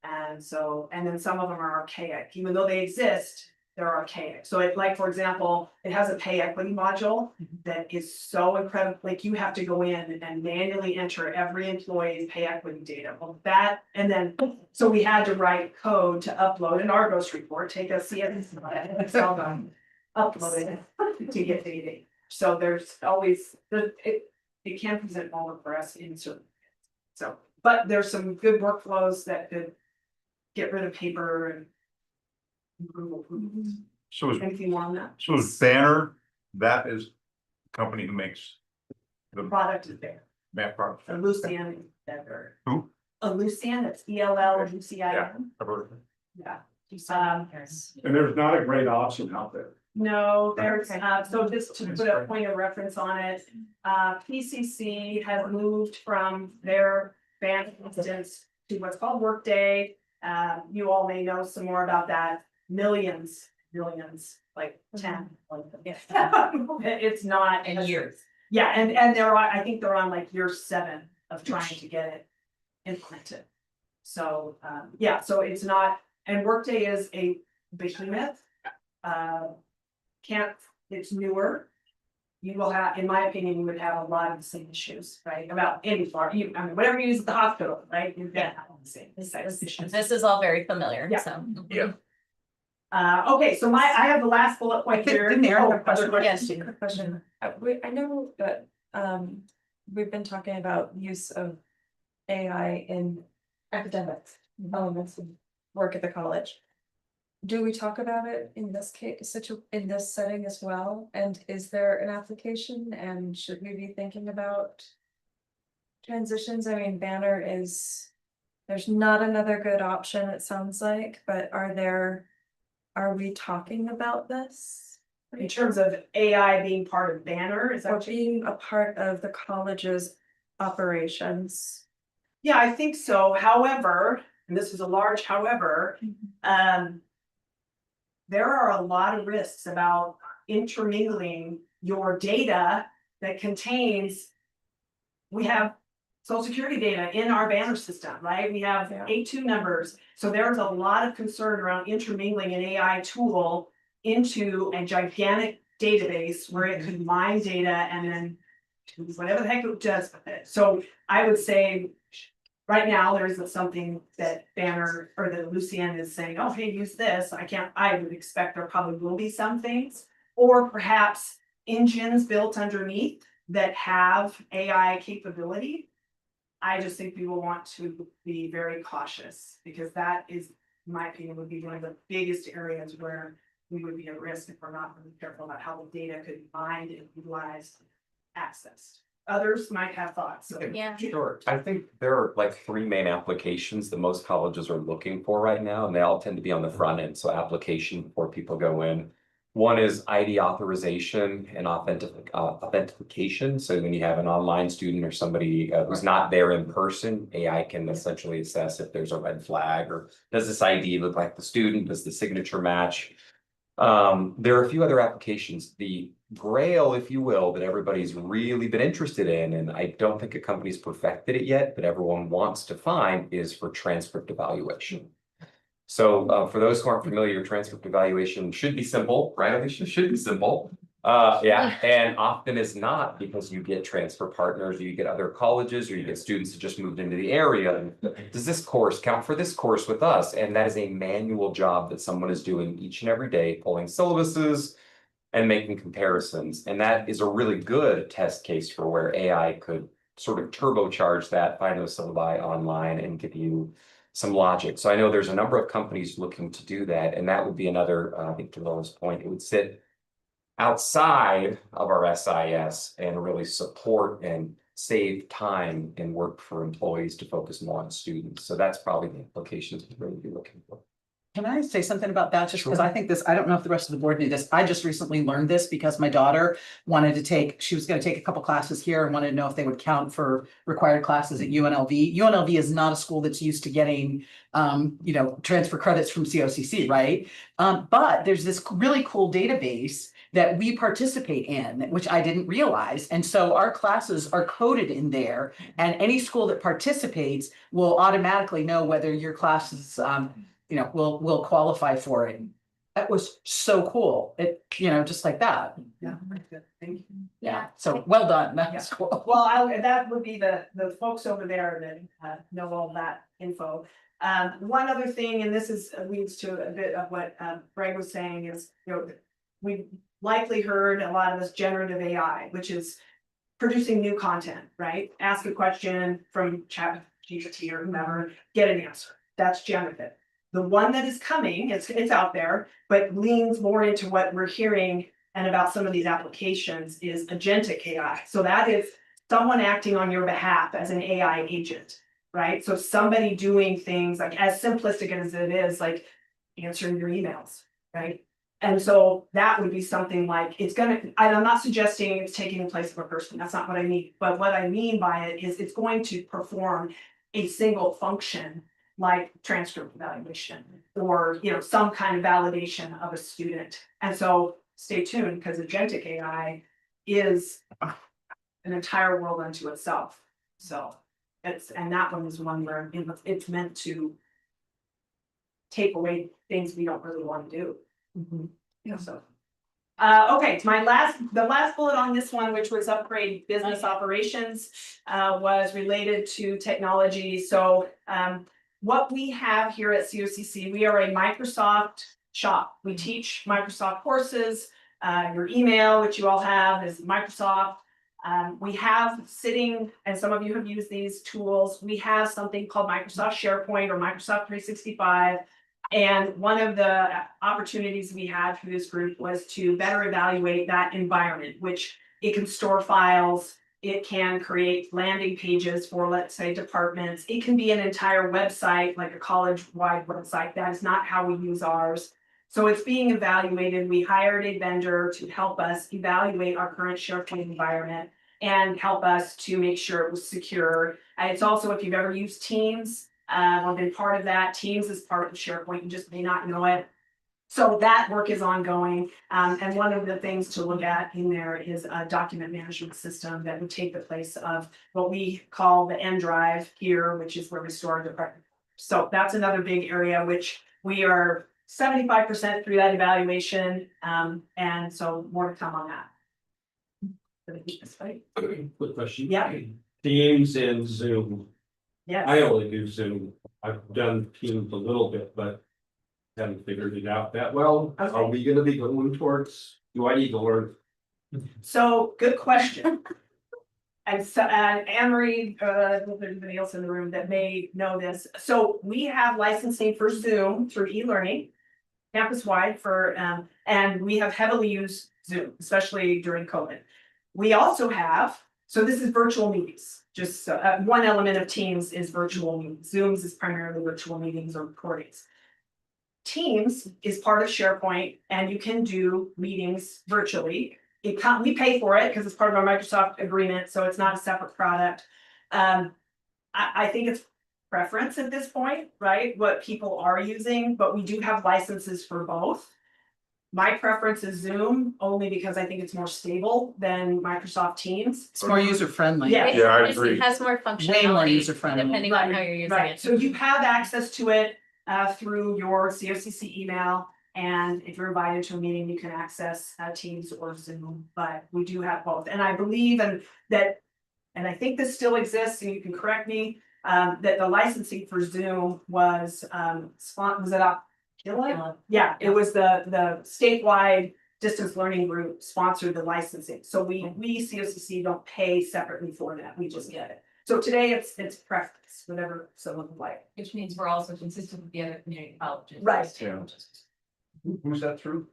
And then some of them are archaic, even though they exist, they're archaic. So like, for example, it has a pay equity module that is so incredible, like you have to go in and manually enter every employee's pay equity data. Well, so we had to write code to upload an Argos report, take a Excel document, upload it to get data. So there's always, it can present more for us in certain. So, but there's some good workflows that could get rid of paper and improve approvals. So is, Anything more on that? so is Banner, that is the company who makes The product is there. that product? A Lucian is better. Who? A Lucian, it's ELLUCIN. I've heard of it. Yeah. And there's not a great option out there. No, there's, so just to put a point of reference on it, PCC has moved from their Banner instance to what's called Workday. You all may know some more about that. Millions, like 10. It's not. And years. Yeah, and they're on, I think they're on like year 7 of trying to get it implemented. So, yeah, so it's not, and Workday is a behemoth. It's newer. You will have, in my opinion, you would have a lot of the same issues, right? About any farm, whatever you use at the hospital, right? You're gonna have all the same issues. This is all very familiar, Yeah. so. Yeah. Okay, so I have the last bullet point here. Didn't Aaron have a Oh, question? other Yes, questions? quick question. I know that, we've been talking about use of AI in academics, elements of work at the college. Do we talk about it in this case, in this setting as well? And is there an application and should we be thinking about transitions? I mean, Banner is, there's not another good option, it sounds like, but are we talking about this? In terms of AI being part of Banner, is that Or what you? being a part of the college's operations? Yeah, I think so. However, and this is a large however, there are a lot of risks about intermingling your data that contains. We have social security data in our Banner system, right? We have A2 numbers. So there's a lot of concern around intermingling an AI tool into a gigantic database where it could mine data and then do whatever the heck it does with it. So I would say right now, there isn't something that Banner or that Lucienne is saying, oh, hey, use this. I would expect there probably will be some things, or perhaps engines built underneath that have AI capability. I just think we will want to be very cautious because that is, in my opinion, would be one of the biggest areas where we would be at risk if we're not really careful about how the data could be mined and utilized, accessed. Others might have thoughts. So. Yeah. Sure, I think there are like three main applications that most colleges are looking for right now, and they all tend to be on the front end, so application before people go in. One is ID authorization and authentication, so when you have an online student or somebody who's not there in person, AI can essentially assess if there's a red flag, or does this ID look like the student, does the signature match? There are a few other applications. The grail, if you will, that everybody's really been interested in, and I don't think a company's perfected it yet, but everyone wants to find, is for transcript evaluation. So for those who aren't familiar, transcript evaluation should be simple, right? It should be simple. Yeah, and often is not, because you get transfer partners, or you get other colleges, or you get students that just moved into the area. Does this course count for this course with us? And that is a manual job that someone is doing each and every day, pulling syllabuses and making comparisons. And that is a really good test case for where AI could sort of turbocharge that, find those syllabi online and give you some logic. So I know there's a number of companies looking to do that, and that would be another, I think to Laura's point, it would sit outside of our SIS and really support and save time and work for employees to focus more on students. So that's probably the implications we're really be looking for. Can I say something about that? Just because Sure. I think this, I don't know if the rest of the board knew this. I just recently learned this because my daughter wanted to take, she was going to take a couple classes here and wanted to know if they would count for required classes at UNLV. UNLV is not a school that's used to getting, transfer credits from COCC, right? But there's this really cool database that we participate in, which I didn't realize. And so our classes are coded in there, and any school that participates will automatically know whether your classes, will qualify for it. That was so cool. It, just like that. Yeah, good. Thank you. Yeah. So well done. That's cool. Well, that would be the folks over there that know all that info. One other thing, and this leads to a bit of what Greg was saying, is we've likely heard a lot of this generative AI, which is producing new content, right? Ask a question from ChatGPT or whomever, get an answer. That's generative. The one that is coming, it's out there, but leans more into what we're hearing and about some of these applications is agentic AI. So that is someone acting on your behalf as an AI agent, right? So somebody doing things like as simplistic as it is, like answering your emails, right? And so that would be something like I'm not suggesting it's taking the place of a person. That's not what I mean. But what I mean by it is it's going to perform a single function like transcript evaluation or some kind of validation of a student. And so stay tuned, because agentic AI is an entire world unto itself. So that one is one where it's meant to take away things we don't really want to do. Yeah. So okay, the last bullet on this one, which was upgrade business operations, was related to technology. So what we have here at COCC, we are a Microsoft shop. We teach Microsoft courses, your email, which you all have is Microsoft. We have sitting, and some of you have used these tools, we have something called Microsoft SharePoint or Microsoft 365. And one of the opportunities we had through this group was to better evaluate that environment, which it can store files, it can create landing pages for, let's say, departments. It can be an entire website, like a college-wide website. That is not how we use ours. So it's being evaluated. We hired a vendor to help us evaluate our current SharePoint environment and help us to make sure it was secure. And it's also, if you've ever used Teams, or been part of that, Teams is part of SharePoint, you just may not know it. So that work is ongoing. And one of the things to look at in there is a document management system that would take the place of what we call the N drive here, which is where we store the department. So that's another big area, which we are 75% through that evaluation. And so more to come on that. Quick question. Yeah. Teams and Zoom. Yes. I only do Zoom. I've done Teams a little bit, but haven't figured it out that well. Okay. Are we gonna be going towards, do I need to learn? So, good question. And so, Anne-Marie, there's anybody else in the room that may know this. So we have licensing for Zoom through e-learning, campus-wide for, and we have heavily used Zoom, especially during COVID. We also have, so this is virtual meetings. Just one element of Teams is virtual meetings. Zooms is primarily virtual meetings or recordings. Teams is part of SharePoint, and you can do meetings virtually. We pay for it because it's part of our Microsoft agreement, so it's not a separate product. I think it's preference at this point, right? What people are using, but we do have licenses for both. My preference is Zoom only because I think it's more stable than Microsoft Teams. It's more user friendly. Yeah. It Yeah, I honestly agree. has more Way more functionality, user-friendly. depending on how you're using Right, it. so you have access to it through your COCC email. And if you're invited to a meeting, you can access Teams or Zoom, but we do have both. And I believe and I think this still exists, and you can correct me, that the licensing for Zoom was it Aquila? Yeah, it was the statewide distance learning group sponsored the licensing. So we COCC don't pay separately for that, we just get it. So today it's preference, whatever someone would like. Which means we're also consistent with the other community colleges. Right. Yeah. Who's that through?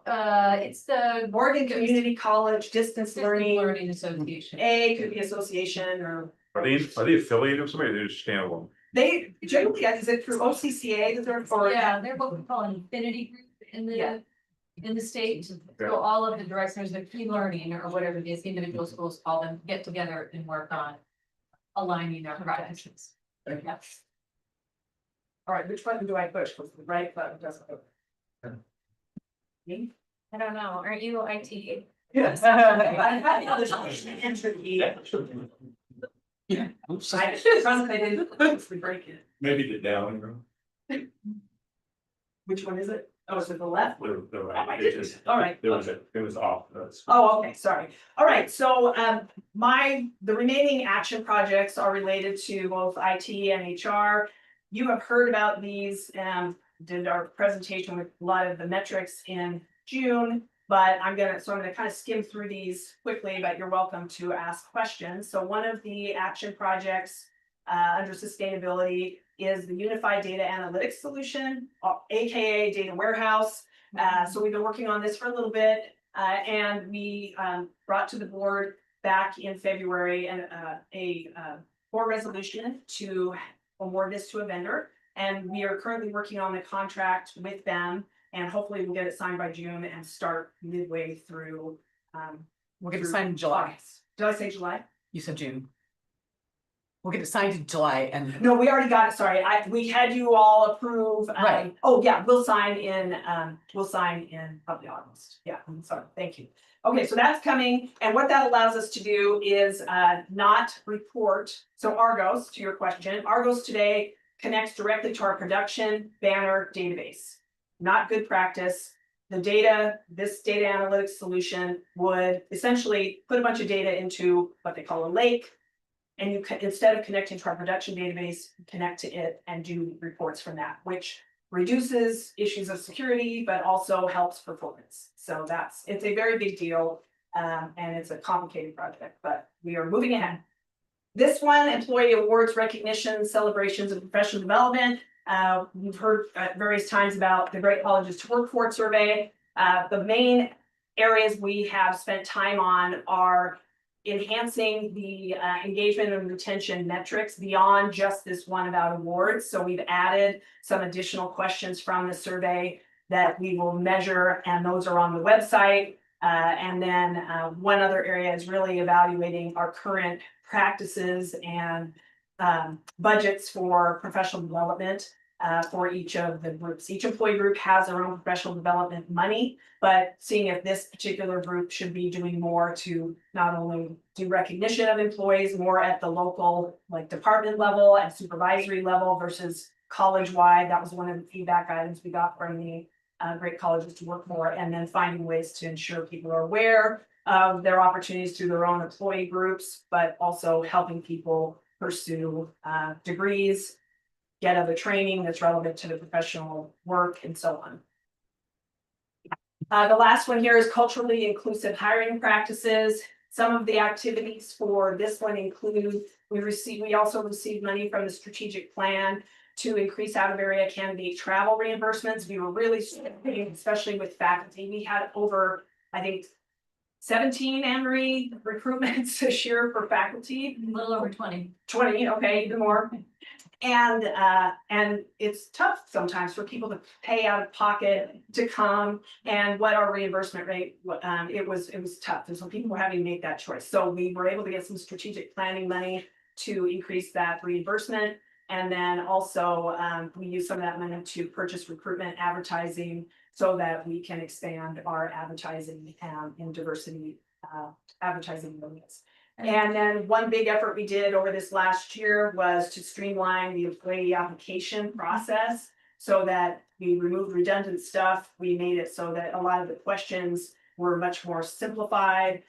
It's the Oregon Community College Distance Learning, Learning Association. could be association or Are they affiliated with somebody or they're just standalone? they generally, is it through OCCA that they're for? Yeah, they're what we call an affinity group in Yeah. the state. Okay. So all of the directors of e-learning or whatever it is, individual schools call them, get together and work on aligning their projects. Yes. All right, which button do I push? Because the right button doesn't go. Me? I don't know, aren't you IT? Yes. I had the other enter key. Yeah. I didn't break it. Maybe the down arrow. Which one is it? Oh, is it the left? The Oh, right. I It did. just- All right. It was off. That's. Oh, okay, sorry. All right, so the remaining action projects are related to both IT and HR. You have heard about these, did our presentation with a lot of the metrics in June, but I'm gonna kind of skim through these quickly, but you're welcome to ask questions. So one of the action projects under sustainability is the unified data analytics solution, AKA data warehouse. So we've been working on this for a little bit, and we brought to the board back in February a board resolution to award this to a vendor. And we are currently working on the contract with them, and hopefully we'll get it signed by June and start midway through. We'll get it signed in July. Did I say July? You said June. We'll get it signed in July and No, we already got it, sorry, we had you all approve. Right. Oh, yeah, we'll sign in probably August, yeah, I'm sorry, thank you. Okay, so that's coming, and what that allows us to do is not report, so Argos, to your question, Argos today connects directly to our production banner database. Not good practice. The data, this data analytics solution would essentially put a bunch of data into what they call a lake. And you can, instead of connecting to our production database, connect to it and do reports from that, which reduces issues of security, but also helps performance. So it's a very big deal. And it's a complicated project, but we are moving ahead. This one, employee awards, recognition, celebrations, and professional development. We've heard at various times about the Great Colleges to Work For survey. The main areas we have spent time on are enhancing the engagement and retention metrics beyond just this one about awards. So we've added some additional questions from the survey that we will measure, and those are on the website. And then one other area is really evaluating our current practices and budgets for professional development for each of the groups. Each employee group has their own professional development money, but seeing if this particular group should be doing more to not only do recognition of employees more at the local, like department level and supervisory level versus college-wide. That was one of the feedback items we got from the Great Colleges to Work For, and then finding ways to ensure people are aware of their opportunities through their own employee groups, but also helping people pursue degrees, get other training that's relevant to the professional work, and so on. The last one here is culturally inclusive hiring practices. Some of the activities for this one include we also received money from the strategic plan to increase out of area candidate travel reimbursements. We were really struggling, especially with faculty. We had over, I think, 17 Anne-Marie recruitments this year for faculty. A little over 20. 20, okay, even more. And it's tough sometimes for people to pay out of pocket to come, and what our reimbursement rate, it was tough. And so people were having to make that choice. So we were able to get some strategic planning money to increase that reimbursement. And then also we use some of that money to purchase recruitment advertising so that we can expand our advertising in diversity advertising areas. And then one big effort we did over this last year was to streamline the employee application process so that we removed redundant stuff. We made it so that a lot of the questions were much more simplified.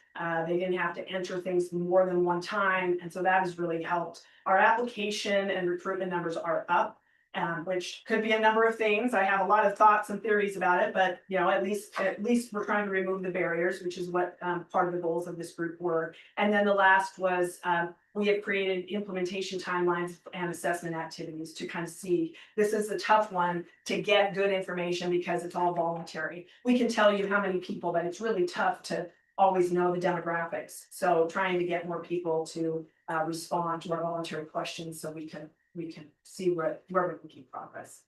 They didn't have to enter things more than one time. And so that has really helped. Our application and recruitment numbers are up, which could be a number of things. I have a lot of thoughts and theories about it, but at least we're trying to remove the barriers, which is what part of the goals of this group were. And then the last was we have created implementation timelines and assessment activities to kind of see. This is a tough one to get good information because it's all voluntary. We can tell you how many people, but it's really tough to always know the demographics. So trying to get more people to respond to our voluntary questions so we can see where we can keep progress.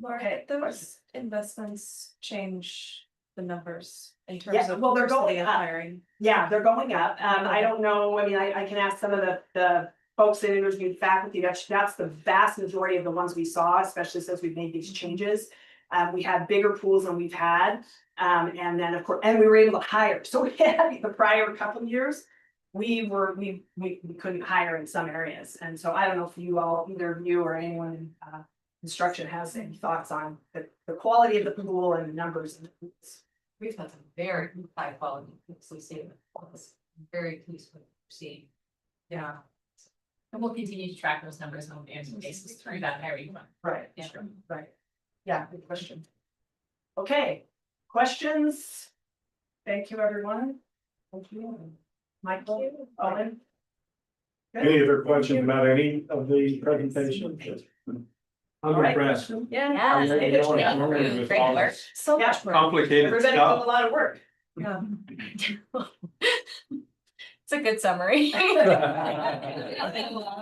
Laura, Okay, those investments change the numbers in terms Yeah, of well, they're diversity going and up. hiring. Yeah, they're going up. I don't know, I mean, I can ask some of the folks that interviewed faculty, that's the vast majority of the ones we saw, especially since we've made these changes. We had bigger pools than we've had. And then of course, and we were able to hire. So we had the prior couple of years, we couldn't hire in some areas. And so I don't know if you all, either of you or anyone in instruction has any thoughts on the quality of the pool and the numbers. We've had some very high quality pools we see. Very pleased with what we're seeing. Yeah. And we'll continue to track those numbers on an annual basis through that hiring fund. Right, Yeah. sure, right. Yeah, good question. Okay, questions? Thank you, everyone. Thank you. Michael, Owen? Any other questions about any of the presentations? I'm All right. impressed. Yeah. Yes, Great thank you. Great work. So Yeah. much work. Complicated Everybody's doing a stuff. lot of work. Yeah. It's a good summary.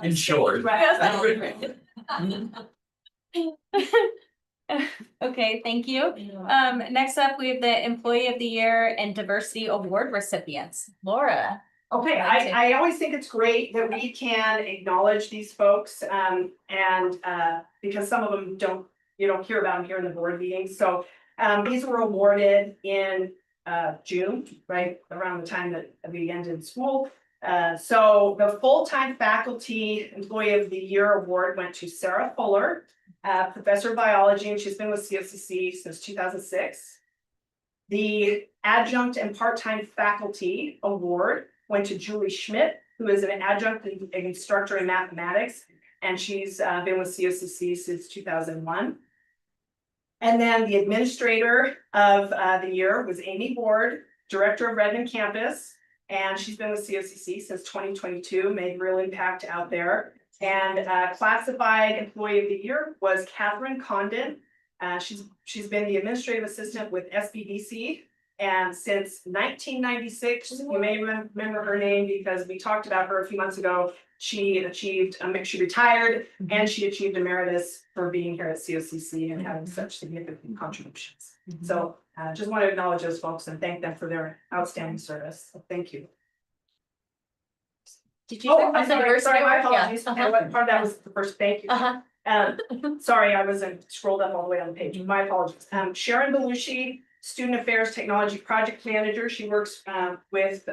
In short. Okay, thank you. Next up, we have the Employee of the Year and Diversity Award recipients. Laura. Okay, I always think it's great that we can acknowledge these folks, and because some of them you don't hear about them here in the board meetings. So these were awarded in June, right around the time that we ended school. So the full-time faculty employee of the year award went to Sarah Fuller, professor of biology, and she's been with COCC since 2006. The adjunct and part-time faculty award went to Julie Schmidt, who is an adjunct and instructor in mathematics, and she's been with COCC since 2001. And then the administrator of the year was Amy Ward, Director of Redmond Campus. And she's been with COCC since 2022, made real impact out there. And classified employee of the year was Catherine Condon. She's been the administrative assistant with SBDC. And since 1996, you may remember her name because we talked about her a few months ago. She achieved, she retired and she achieved emeritus for being here at COCC and having such significant contributions. So just want to acknowledge those folks and thank them for their outstanding service. So thank you. Did you? Oh, I'm sorry, my apologies. Yeah. Part of that was the first thank you. Sorry, I wasn't scrolled up all the way on the page. My apologies. Sharon Belushi, Student Affairs Technology Project Manager. She works with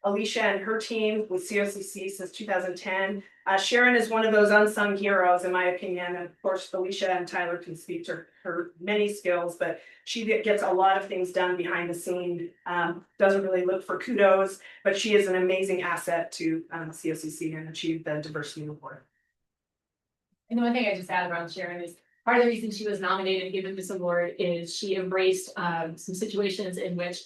Alicia and her team with COCC since 2010. Sharon is one of those unsung heroes, in my opinion. And of course, Alicia and Tyler can speak to her many skills, but she gets a lot of things done behind the scene. Doesn't really look for kudos, but she is an amazing asset to COCC and achieve the diversity award. And the one thing I just add around Sharon is part of the reason she was nominated and given this award is she embraced some situations in which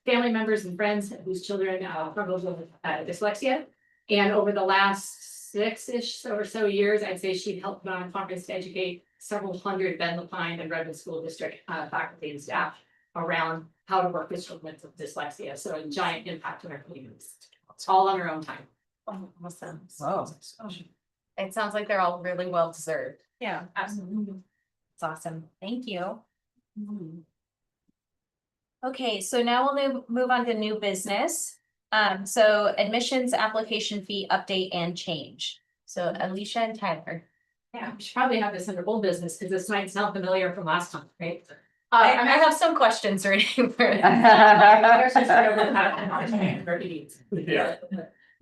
family members and friends whose children struggle with dyslexia. And over the last 6-ish or so years, I'd say she helped put on a conference to educate several hundred Ben Lapine and Redmond School District faculty and staff around how to work with children with dyslexia. So a giant impact on our communities, all on her own time. Awesome. Wow. It sounds like they're all really well deserved. Yeah, absolutely. It's awesome. Thank you. Okay, so now we'll move on to new business. So admissions application fee update and change. So Alicia and Tyler. Yeah, we should probably have this under old business because this might sound familiar from last time, right? I have some questions already for it.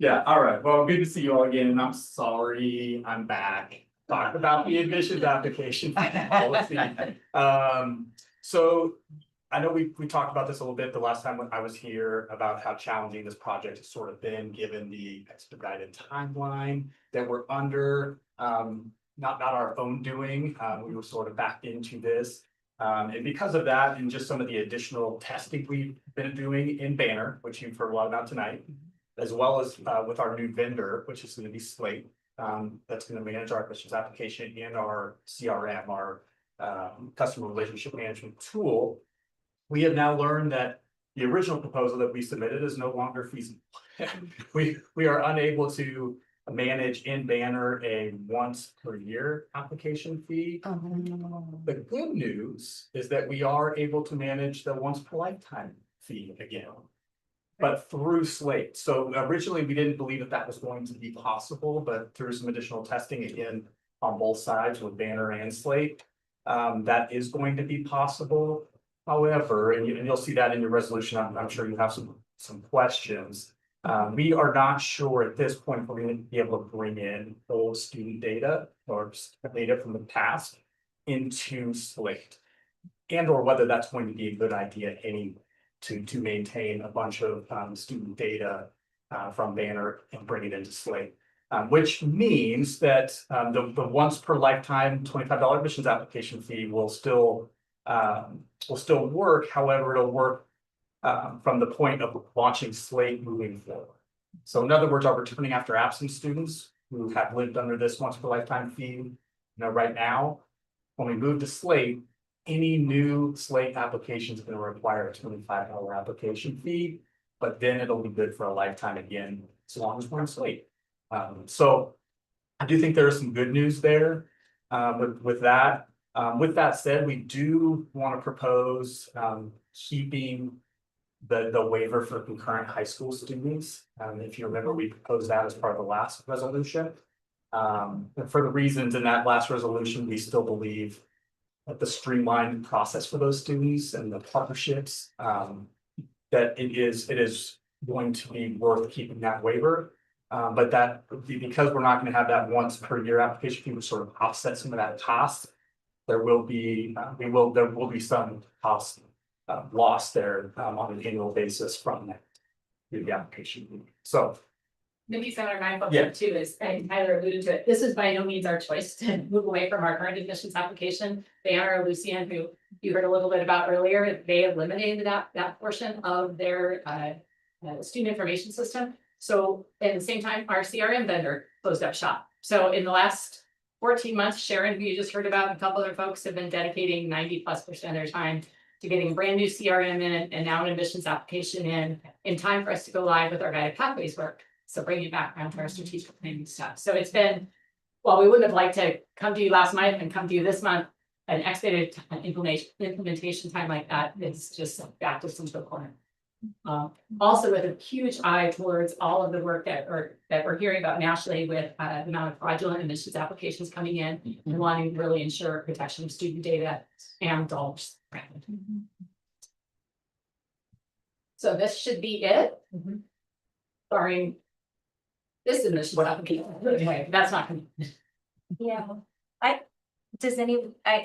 Yeah, all right. Well, good to see you all again, and I'm sorry I'm back. Talk about the admissions application policy. So I know we talked about this a little bit the last time when I was here about how challenging this project has sort of been, given the expedited timeline that we're under. Not our own doing. We were sort of backed into this. And because of that, and just some of the additional testing we've been doing in Banner, which you've heard a lot about tonight, as well as with our new vendor, which is going to be Slate, that's going to manage our admissions application and our CRM, our customer relationship management tool. We have now learned that the original proposal that we submitted is no longer feasible. We are unable to manage in Banner a once per year application fee. The good news is that we are able to manage the once per lifetime fee again, but through Slate. So originally we didn't believe that was going to be possible, but through some additional testing again on both sides with Banner and Slate, that is going to be possible. However, and you'll see that in your resolution, I'm sure you have some questions. We are not sure at this point if we're going to be able to bring in old student data or data from the past into Slate, and or whether that's going to be a good idea to maintain a bunch of student data from Banner and bring it into Slate. Which means that the once per lifetime $25 admissions application fee will still work. However, it'll work from the point of launching Slate moving forward. So in other words, our returning after absence students who have lived under this once per lifetime fee, right now, when we move to Slate, any new Slate application is going to require a $25 application fee, but then it'll be good for a lifetime again, as long as we're in Slate. So I do think there is some good news there with that. With that said, we do want to propose keeping the waiver for concurrent high school students. If you remember, we proposed that as part of the last resolution. And for the reasons in that last resolution, we still believe that the streamlined process for those students and the partnerships, that it is going to be worth keeping that waiver. But that because we're not going to have that once per year application fee, which sort of offset some of that cost, there will be some cost lost there on an annual basis from that the application. So the piece I want to remind folks Yeah. of too is, and Tyler alluded to it, this is by no means our choice to move away from our current admissions application. They are Lucian, who you heard a little bit about earlier, they eliminated that portion of their student information system. So at the same time, our CRM vendor closed up shop. So in the last 14 months, Sharon, who you just heard about, and a couple other folks have been dedicating 90+% of their time to getting a brand new CRM in and now an admissions application in time for us to go live with our guided pathways work. So bringing it back around to our strategic planning stuff. So it's been, well, we wouldn't have liked to come to you last month and come to you this month. An expedited implementation time like that is just back to some corner. Also with a huge eye towards all of the work that we're hearing about nationally with the amount of fraudulent admissions applications coming in and wanting to really ensure protection of student data and dollars. So this should be it. Barring this admissions application. Anyway, that's not gonna. Yeah, I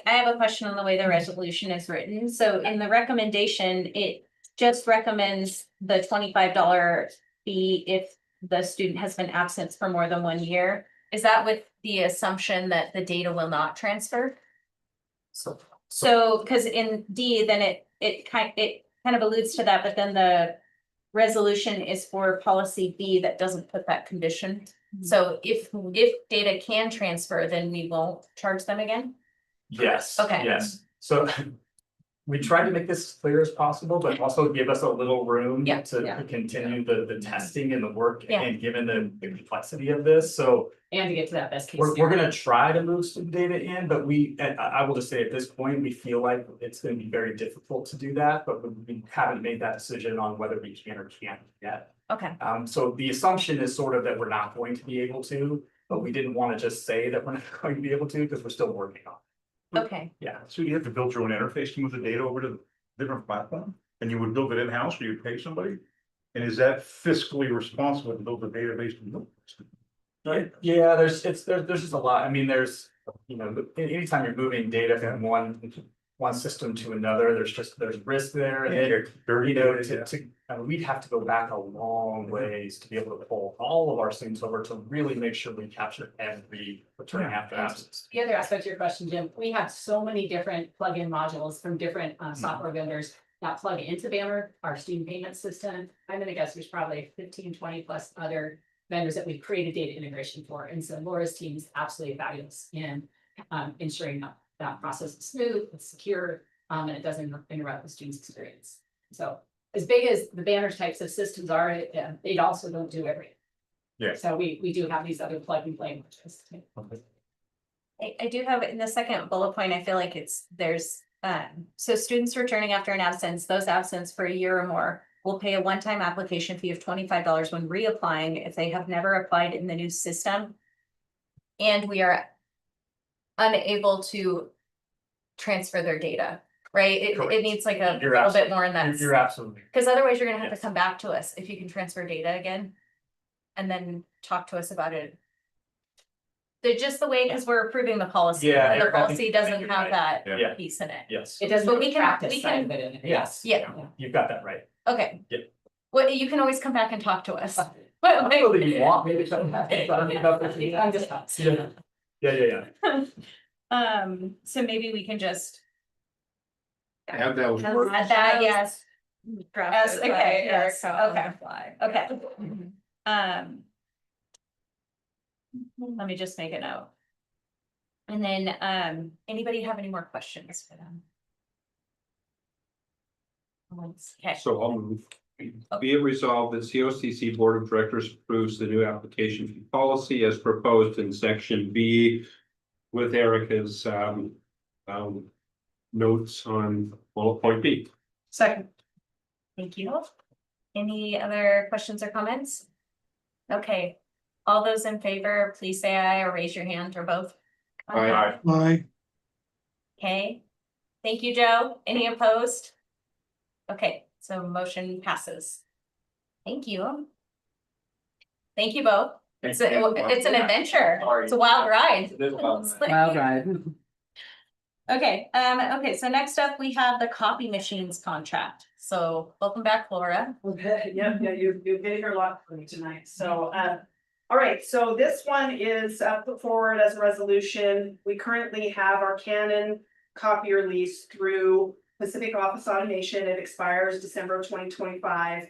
have a question on the way the resolution is written. So in the recommendation, it just recommends the $25 fee if the student has been absent for more than 1 year. Is that with the assumption that the data will not transfer? So, because in D, then it kind of alludes to that, but then the resolution is for policy B that doesn't put that condition. So if data can transfer, then we won't charge them again? Yes. Okay. Yes, so we tried to make this as clear as possible, but also give us a little room Yeah, to continue the testing and the work Yeah. and given the complexity of this, so. And to get to that best case. We're scenario. gonna try to move some data in, but and I will just say at this point, we feel like it's gonna be very difficult to do that, but we haven't made that decision on whether we can or can't yet. Okay, So the assumption is sort of that we're not going to be able to, but we didn't want to just say that we're not going to be able to because we're still working on it. okay. Yeah. So you have to build your own interface to move the data over to the different platform, and you would build it in-house or you'd pay somebody? And is that fiscally responsible to build the database? Yeah, there's just a lot. I mean, there's, anytime you're moving data from one system to another, there's risk there. And then, we'd have to go back a long ways to be able to pull all of our students over to really make sure we capture every return after absence. The other aspect of your question, Jim, we have so many different plugin modules from different software vendors that plug into Banner, our student payment system. I'm gonna guess there's probably 15, 20+ other vendors that we've created data integration for. And so Laura's team is absolutely fabulous in ensuring that process is smooth, it's secure, and it doesn't interrupt the student's experience. So as big as the Banner types of systems are, they also don't do everything. Yeah. So we do have these other plug and play modules. I do have in the second bullet point, I feel like so students returning after an absence, those absence for a year or more will pay a one-time application fee of $25 when reapplying if they have never applied in the new system. And we are unable to transfer their data, right? It needs like a little bit more in that. You're absolutely. Because otherwise you're gonna have to come back to us if you can transfer data again. And then talk to us about it. They're just the way, because we're approving the policy. Yeah, And the Eric, I think policy doesn't you're have right. that Yeah. piece in it. Yes. It doesn't. But we can- practice we side can- of it in it. Yes. Yeah. You've got that right. Okay. Yeah. Well, you can always come back and talk to us. I don't think you want maybe something. I'm just. Yeah. So maybe we can just. Have that. Add that, yes. Yes, okay, yes, okay. Okay. Let me just make a note. And then, anybody have any more questions for them? Okay, So I'll move. Be it resolved that COCC Board of Directors approves the new application fee policy as proposed in section B with Erica's notes on bullet point B. Second. thank you. Any other questions or comments? Okay, all those in favor, please say aye or raise your hand or both. Aye. Aye. Okay, thank you, Joe. Any opposed? Okay, so motion passes. Thank you. Thank you both. It's an adventure. It's a wild ride. Wild ride. Okay, okay, so next up, we have the copy machines contract. So welcome back, Laura. Okay, yeah, you're getting her a lot for me tonight. So, All right, so this one is put forward as a resolution. We currently have our Canon copier lease through Pacific Office Automation. It expires December of 2025.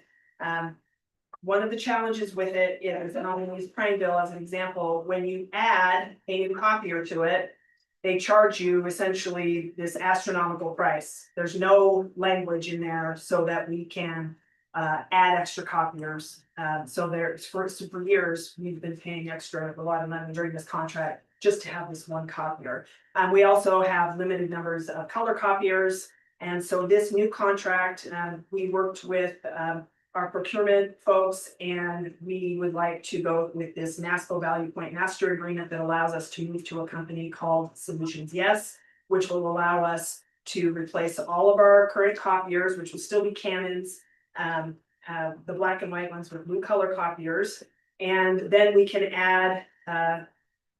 One of the challenges with it is, and I'll use Prineville as an example, when you add a new copier to it, they charge you essentially this astronomical price. There's no language in there so that we can add extra copiers. So there's for years, we've been paying extra, a lot of money during this contract just to have this one copier. We also have limited numbers of color copiers. And so this new contract, we worked with our procurement folks, and we would like to go with this NASPO Value Point Master Agreement that allows us to move to a company called Solutions Yes, which will allow us to replace all of our current copiers, which will still be Canons, the black and white ones with blue color copiers. And then we can add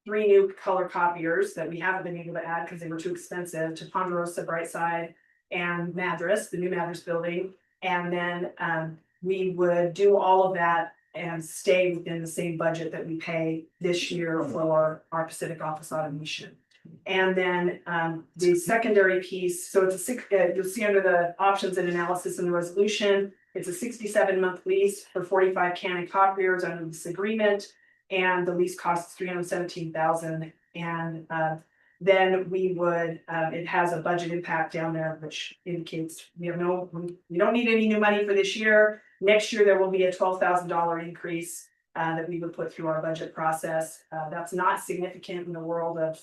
3 new color copiers that we haven't been able to add because they were too expensive, to Ponderosa, Brightside, and Madras, the new Madras building. And then we would do all of that and stay within the same budget that we pay this year for our Pacific Office Automation. And then the secondary piece, so it's you'll see under the options and analysis in the resolution, it's a 67-month lease for 45 Canon copiers under this agreement, and the lease costs $317,000. And then we would, it has a budget impact down there, which indicates we don't need any new money for this year. Next year, there will be a $12,000 increase that we would put through our budget process. That's not significant in the world of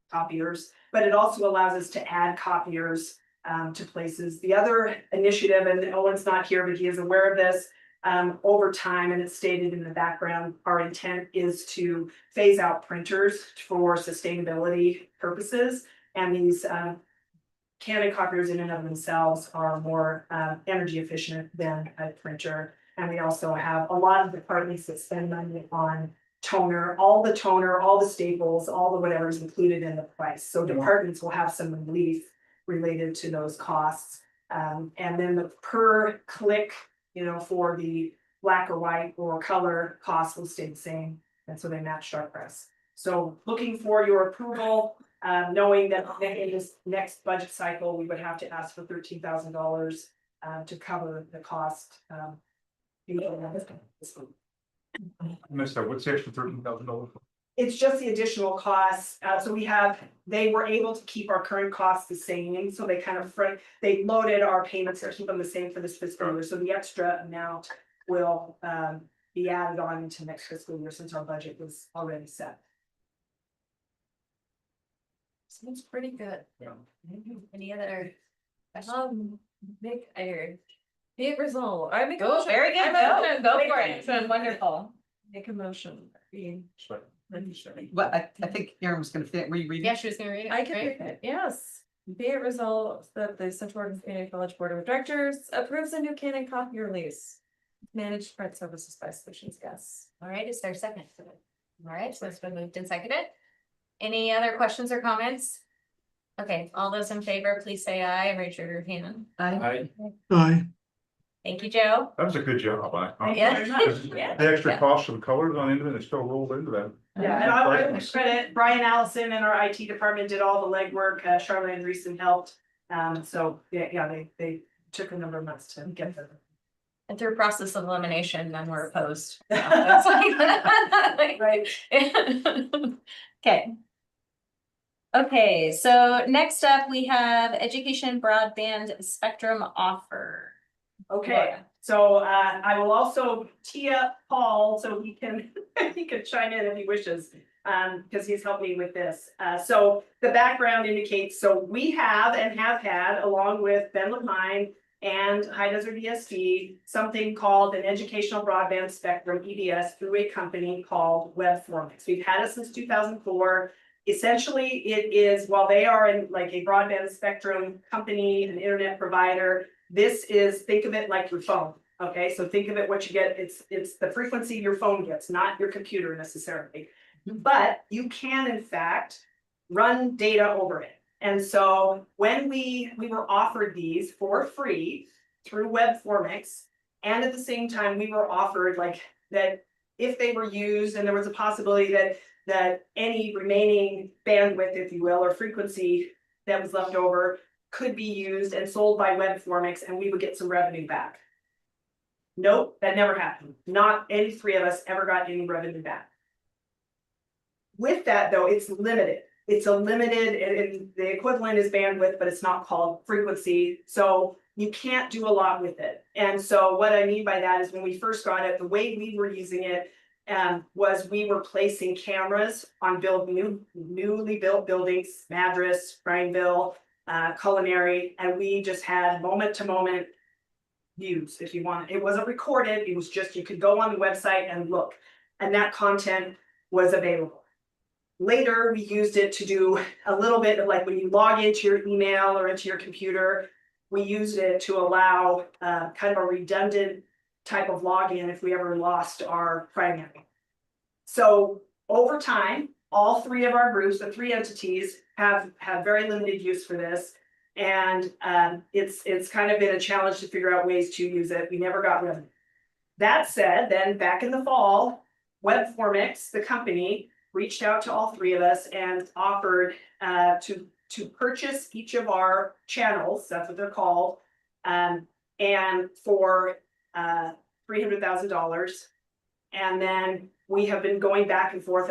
copiers, but it also allows us to add copiers to places. The other initiative, and Owen's not here, but he is aware of this, over time, and it's stated in the background, our intent is to phase out printers for sustainability purposes. And these Canon copiers in and of themselves are more energy efficient than a printer. And we also have a lot of departments that spend money on toner, all the staples, all the whatever is included in the price. So departments will have some relief related to those costs. And then the per click, for the black or white or color costs will stay the same. And so they match our price. So looking for your approval, knowing that in this next budget cycle, we would have to ask for $13,000 to cover the cost. I missed that. What's the extra $13,000? It's just the additional costs. So they were able to keep our current costs the same. So they they loaded our payments to keep them the same for this fiscal year. So the extra amount will be added on into next fiscal year since our budget was already set. Sounds pretty good. Yeah. Any other? Be it resolved. I make a Oh, motion. very good. I Go for it. It's wonderful. Make a motion. Well, I think Erin was gonna reread Yeah, it. she was gonna read it. I can Great. read it, yes. Be it resolved that the Central Oregon Community College Board of Directors approves a new Canon copier lease. Managed print services by Solutions Yes. All right, is there a second? All right, so it's been moved and seconded. Any other questions or comments? Okay, all those in favor, please say aye and raise your hand. Aye. Thank you, Joe. That was a good job. Yeah. The extra cost of the colors on into it, still rolled into that. Yeah, and I would credit Brian Allison and our IT department did all the legwork. Charlotte and Reeson helped. So they took a number of months to get there. And through process of elimination, none were opposed. So that's like, right. Okay. Okay, so next up we have education broadband spectrum offer. Okay, so I will also tee up Paul so he can chime in if he wishes, because he's helped me with this. So the background indicates, so we have had, along with Ben Lapine and High Desert ESD, something called an educational broadband spectrum, EBS, through a company called WebFormix. We've had it since 2004. Essentially, it is, while they are in like a broadband spectrum company, an internet provider, this is, think of it like your phone. Okay, so think of it what you get, it's the frequency your phone gets, not your computer necessarily. But you can in fact run data over it. And so when we were offered these for free through WebFormix, and at the same time we were offered like that if they were used and there was a possibility that any remaining bandwidth, if you will, or frequency that was left over could be used and sold by Webformix and we would get some revenue back. Nope, that never happened. Not any three of us ever got any revenue back. With that though, it's limited. It's a limited, and the equivalent is bandwidth, but it's not called frequency. So you can't do a lot with it. And so what I mean by that is when we first got it, the way we were using it was we were placing cameras on newly built buildings, Madras, Brianville, Culinary, and we just had moment to moment views if you want. It wasn't recorded, it was just you could go on the website and look, and that content was available. Later, we used it to do a little bit of like when you log into your email or into your computer, we used it to allow kind of a redundant type of login if we ever lost our primary. So over time, all three of our groups, the three entities, have very limited use for this. And it's kind of been a challenge to figure out ways to use it. We never got rid of it. That said, then back in the fall, Webformix, the company, reached out to all three of us and offered to purchase each of our channels, that's what they're called, and for $300,000. And then we have been going back and forth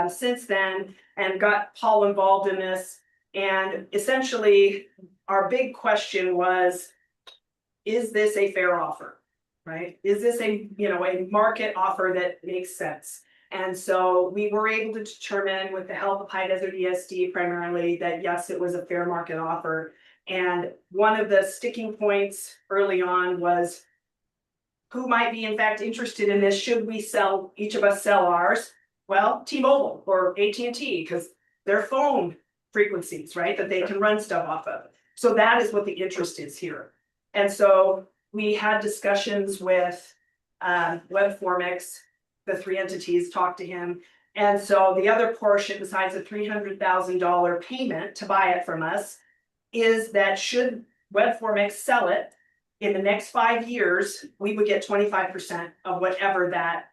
since then, and got Paul involved in this. And essentially, our big question was, is this a fair offer, right? Is this a market offer that makes sense? And so we were able to determine with the help of High Desert ESD primarily that yes, it was a fair market offer. And one of the sticking points early on was who might be in fact interested in this? Should we sell, each of us sell ours? Well, T-Mobile or AT&T, because they're phone frequencies, right? That they can run stuff off of. So that is what the interest is here. And so we had discussions with Webformix, the three entities, talked to him. And so the other portion, besides the $300,000 payment to buy it from us, is that should Webformix sell it in the next 5 years, we would get 25% of whatever that,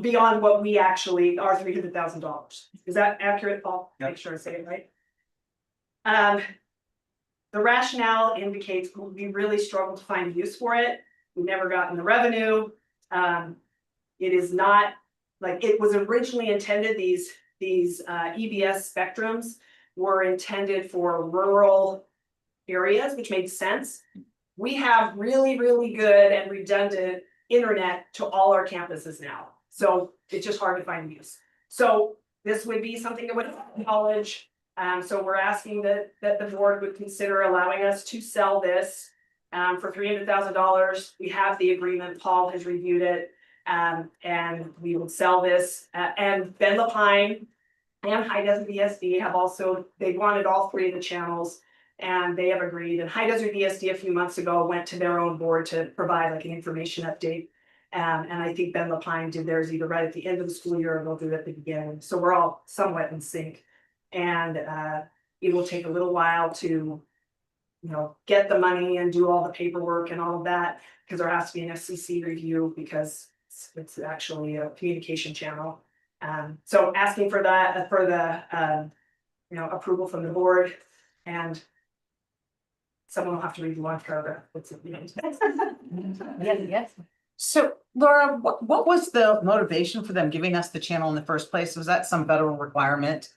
beyond what we actually, our $300,000. Is that accurate, Paul? Yep. Make sure I say it right. The rationale indicates we really struggled to find use for it. We've never gotten the revenue. It is not like it was originally intended. These EBS spectrums were intended for rural areas, which made sense. We have really, really good and redundant internet to all our campuses now. So it's just hard to find use. So this would be something that would college. So we're asking that the board would consider allowing us to sell this for $300,000. We have the agreement. Paul has reviewed it. And we will sell this, and Ben Lapine and High Desert ESD have also, they wanted all three of the channels and they have agreed. And High Desert ESD a few months ago went to their own board to provide like an information update. And I think Ben Lapine did theirs either right at the end of the school year or they'll do it at the beginning. So we're all somewhat in sync. And it will take a little while to get the money and do all the paperwork and all of that, because there has to be an FCC review because it's actually a communication channel. So asking for that, for the approval from the board, and someone will have to read the one paragraph. Yes. So Laura, what was the motivation for them giving us the channel in the first place? Was that some federal requirement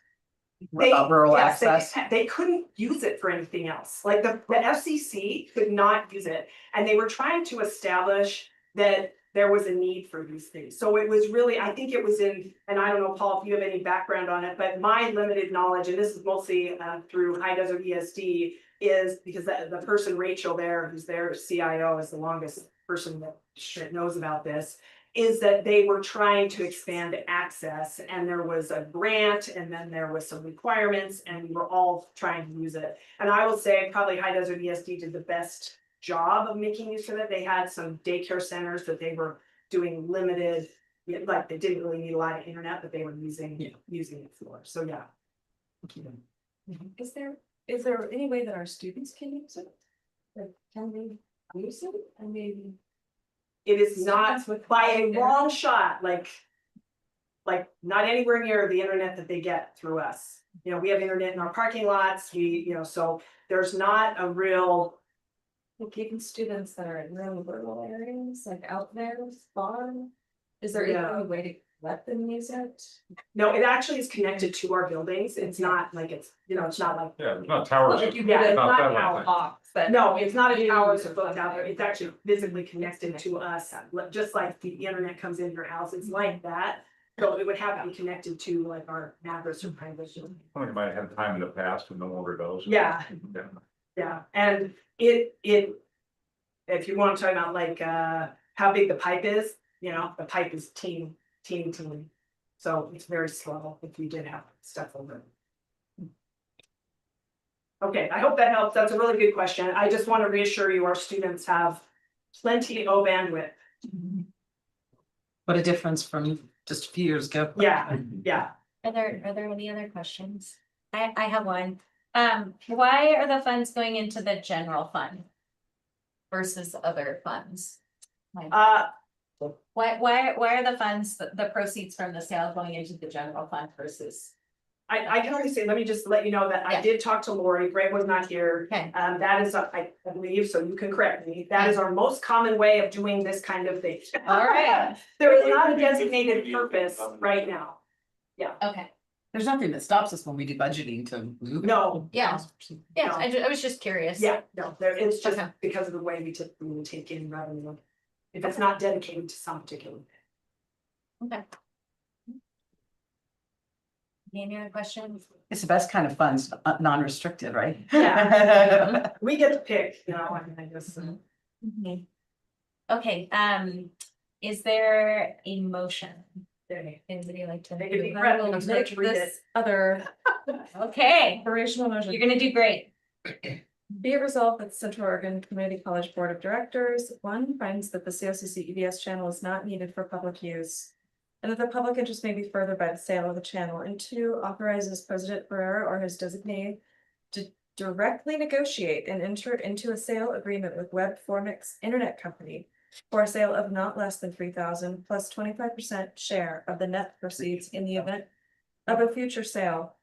about rural access? They couldn't use it for anything else. Like the FCC could not use it. And they were trying to establish that there was a need for these things. So it was really, I think it was in, and I don't know, Paul, if you have any background on it, but my limited knowledge, and this is mostly through High Desert ESD, is because the person, Rachel there, who's their CIO, is the longest person that knows about this, is that they were trying to expand access, and there was a grant, and then there was some requirements, and we were all trying to use it. And I will say probably High Desert ESD did the best job of making use of it. They had some daycare centers that they were doing limited, like they didn't really need a lot of internet, but they were using it for. So yeah. Is there any way that our students can use it? Like, can they use it? I mean, it is not by a long shot, like not anywhere near the internet that they get through us. You know, we have internet in our parking lots, so there's not a real. Like even students that are in really rural areas, like out there, farm, is there even Yeah. a way to let them use it? No, it actually is connected to our buildings. It's not like it's not like. Yeah, it's not towers. Like you Yeah, put it's it not on how- a box, but. No, it's not a towers or booked out there. It's actually physically connected to us, just like the internet comes in your house. It's like that. So it would have to be connected to like our address or private. I think it might have had time in the past and no longer does. Yeah. Yeah. Yeah, and if you want to talk about like how big the pipe is, the pipe is teeny. So it's very slow if you did have stuff over it. Okay, I hope that helps. That's a really good question. I just want to reassure you, our students have plenty of bandwidth. What a difference from just a few years ago. Yeah. Are there any other questions? I have one. Why are the funds going into the general fund versus other funds? Like, why are the funds, the proceeds from the sale going into the general fund versus? I can only say, let me just let you know that I did talk to Lori. Greg was not here. Okay. That is, I believe, so you can correct me. That is our most common way of doing this kind of thing. All right. There is not a designated purpose right now. Okay, There's nothing that stops us when we do budgeting to move. No. yeah, No. I was just curious. Yeah, no, it's just Okay. because of the way we typically take in revenue. If it's not dedicated to some particular. Okay. Any other questions? It's the best kind of funds, non-restricted, right? Yeah. We get to pick, I guess. Mhm. Okay, is there a motion? Anybody like to? Take a deep I breath, will I'm going make to read it. this other Okay, operational you're motion. gonna do great. Be it resolved that the Central Oregon Community College Board of Directors, one, finds that the COCC EVS channel is not needed for public use. And that the public interest may be furthered by the sale of the channel, and two, authorizes President Ferrera or his designee to directly negotiate and enter into a sale agreement with Webformix Internet Company for a sale of not less than 3,000 plus 25% share of the net proceeds in the event of a future sale.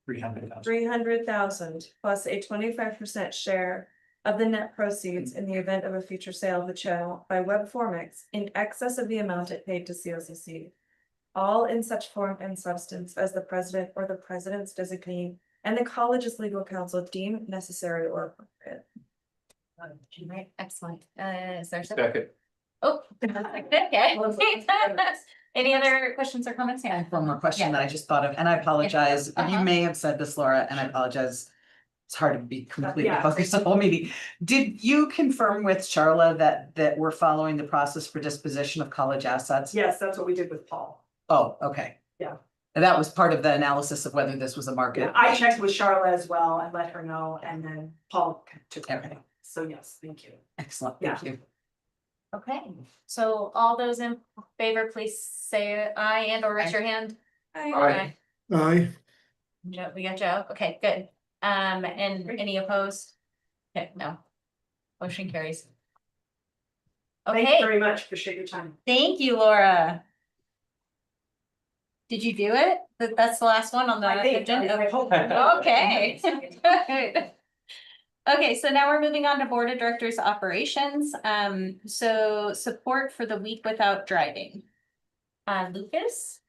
300,000. 300,000 plus a 25% share of the net proceeds in the event of a future sale of the channel by Webformix in excess of the amount it paid to COCC. All in such form and substance as the president or the president's designee and the college's legal counsel deem necessary or appropriate. Right, excellent. Is there a second? Second. Oh, okay. Any other questions or comments? I Yeah. have one more question Yeah. that I just thought of, and I apologize. You Uh-huh. may have said this, Laura, and I apologize. It's hard to be completely Yeah. focused the whole meeting. Did you confirm with Charla that we're following the process for disposition of college assets? Yes, that's what we did with Paul. Oh, okay. Yeah. And that was part of the analysis of whether this was a market. Yeah, I checked with Charlotte as well and let her know, and then Paul took care of it. Okay. So yes, thank you. Excellent, thank you. Okay, so all those in favor, please say aye and or raise your hand. Aye. Aye. Joe, we got Joe. Okay, good. And any opposed? Okay, no. Motion carries. Thank you Okay, very much. Appreciate your time. thank you, Laura. Did you do it? That's the last one on the I think, agenda? I hope. Okay. Good. Okay, so now we're moving on to Board of Directors operations. So support for the week without driving. Lucas?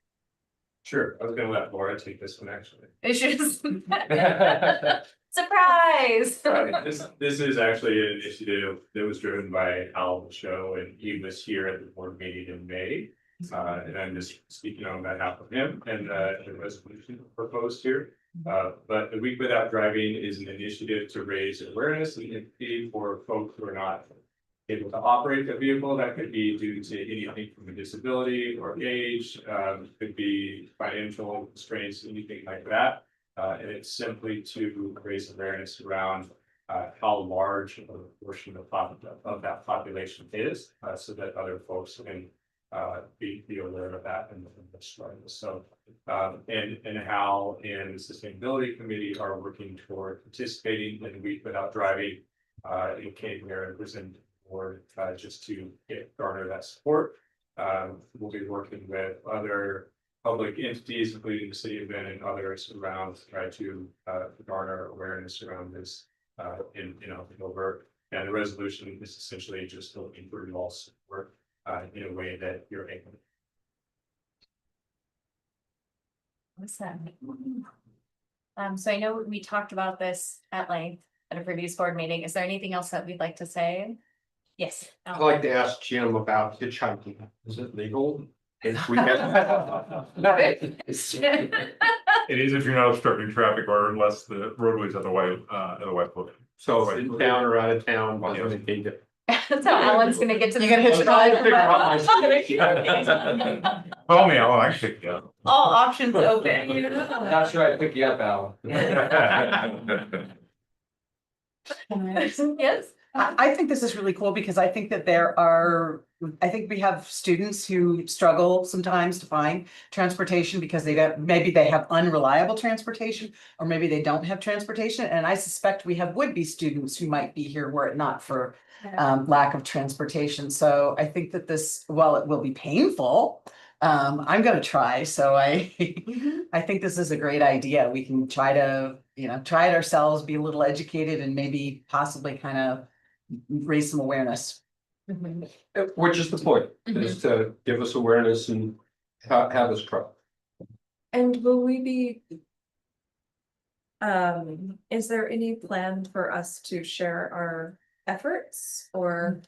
Sure, I was gonna let Laura take this one actually. It's just surprise. This is actually an initiative that was driven by Al Show, and he was here at the board meeting in May. And I'm just speaking on behalf of him and the resolution proposed here. But the Week Without Driving is an initiative to raise awareness and empathy for folks who are not able to operate a vehicle. That could be due to anything from a disability or age, could be financial constraints, anything like that. And it's simply to raise awareness around how large of a portion of that population is, so that other folks can be aware of that and the struggle. So and how and the sustainability committee are working toward participating in the Week Without Driving. It came here and presented board, just to garner that support. We'll be working with other public entities, including the city of Bend and others around to try to garner awareness around this in October. And the resolution is essentially just looking for your all support in a way that you're able. Awesome. So I know we talked about this at length at a previous board meeting. Is there anything else that we'd like to say? Yes. I'd like to ask Jim about hitchhiking. Is it legal? If we had- It is if you're not obstructing traffic or unless the roadway's otherwise booked. So in town or out of town, doesn't it need to- That's how Alan's gonna get to. You gotta hit Call me, I can pick you up. All options open. Not sure I'd pick you up, Alan. Yes. I think this is really cool because I think that I think we have students who struggle sometimes to find transportation because maybe they have unreliable transportation, or maybe they don't have transportation. And I suspect we have would-be students who might be here were it not for lack of transportation. So I think that while it will be painful, I'm gonna try. So I think this is a great idea. We can try to, try it ourselves, be a little educated, and maybe possibly kind of raise some awareness. Which is the point, is to give us awareness and have us try. And will we be? Is there any plan for us to share our efforts, or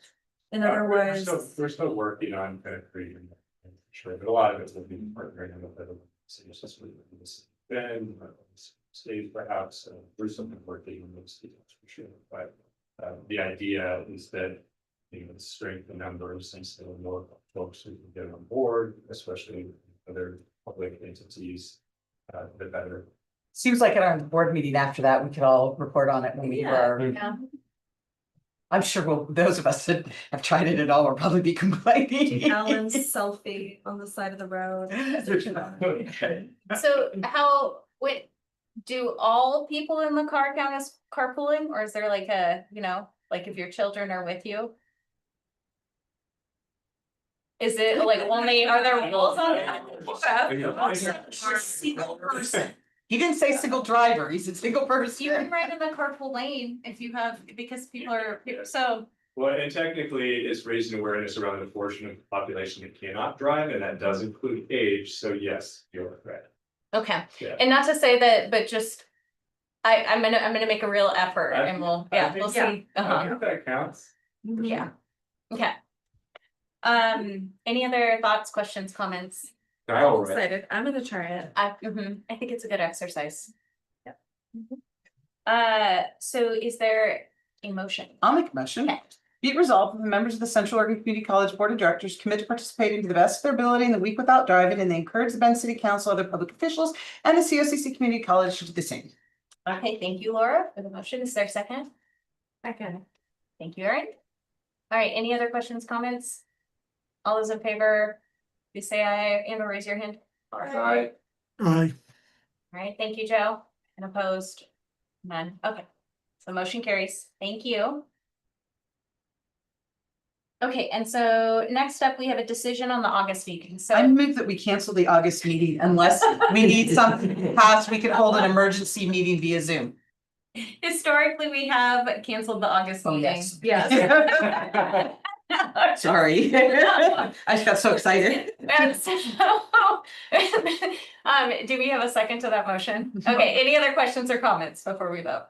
in other words? We're still working on kind of creating that, sure, but a lot of it will be partnering with other cities, and states perhaps, there's something working on those details for sure, but the idea is that the strength in numbers and so more folks who can get on board, especially other public entities, the better. Seems like at our board meeting after that, we could all report on it when we were. Yeah. I'm sure those of us that have tried it at all will probably be complaining. Alan's selfie on the side of the road. So do all people in the car count as carpooling, or is there like like if your children are with you? Is it like only, are there rules on that? Single person. He didn't say single driver, he said single person. You can ride in the carpool lane if you have, because people are, so. Well, and technically it's raising awareness around the portion of the population that cannot drive, and that does include age, so yes, you're correct. Okay, Yeah. and not to say that, but just, I'm gonna make a real effort and we'll see. I think that counts. Yeah, okay. Any other thoughts, questions, comments? I'm excited. I'm gonna try it. I think it's a good exercise. Yep. So is there a motion? I'll make a motion. Okay. Be it resolved that the members of the Central Oregon Community College Board of Directors commit to participating to the best of their ability in the week without driving, and they encourage the Bend City Council, other public officials, and the COCC Community College to do the same. Okay, thank you, Laura, for the motion. Is there a second? Second. Thank you, Erin. All right, any other questions, comments? All those in favor, please say aye and or raise your hand. Aye. All right, thank you, Joe. And opposed? None. Okay, so motion carries. Thank you. Okay, and so next up, we have a decision on the August meeting. I So move that we cancel the August meeting unless we need something passed. We could hold an emergency meeting via Zoom. historically, we have canceled the August Oh, meeting. yes. Yes. Sorry. I just got so excited. And so, do we have a second to that motion? Okay, any other questions or comments before we vote?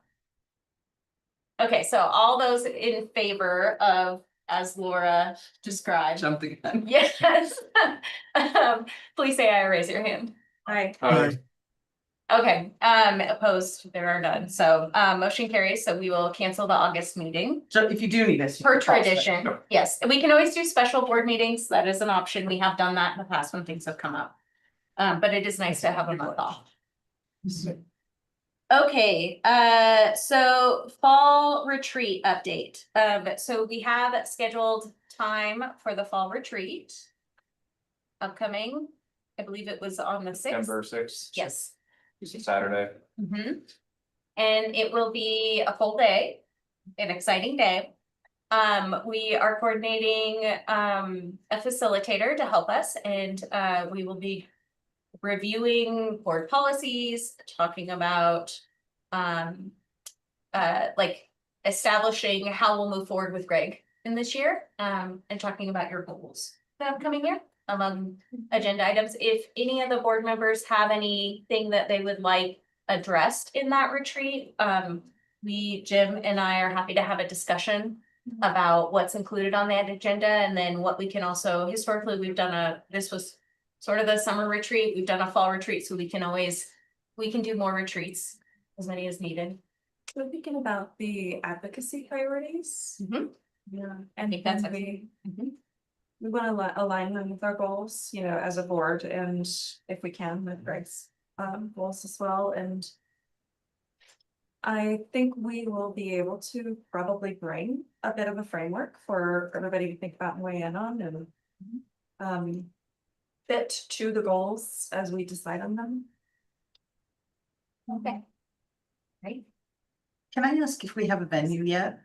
Okay, so all those in favor of, as Laura described, Jump the gun. yes. Please say aye or raise your hand. Aye. Okay, opposed, there are none. So, motion carries, so we will cancel the August meeting. So if you do need us. you Per can call us. tradition, yes, we can always do special board meetings, that is an option, we have done that in the past when things have come up. But it is nice to have a month off. Okay, so fall retreat update, so we have scheduled time for the fall retreat. Upcoming, I believe it was on the sixth. September 6th. Yes. It's a Saturday. And it will be a full day, an exciting day. We are coordinating a facilitator to help us, and we will be reviewing board policies, talking about like establishing how we'll move forward with Greg in this year, and talking about your goals for the upcoming year among agenda items. If any of the board members have anything that they would like addressed in that retreat, Jim and I are happy to have a discussion about what's included on that agenda, and then what we can also, historically, we've done this was sort of the summer retreat, we've done a fall retreat, so we can do more retreats, as many as needed. We're thinking about the advocacy priorities. Yeah, I think that's we want to align them with our goals, you know, as a board, and if we can with Greg's goals as well. And I think we will be able to probably bring a bit of a framework for everybody to think about and weigh in on, and fit to the goals as we decide on them. Okay. Great. Can I ask if we have a venue yet?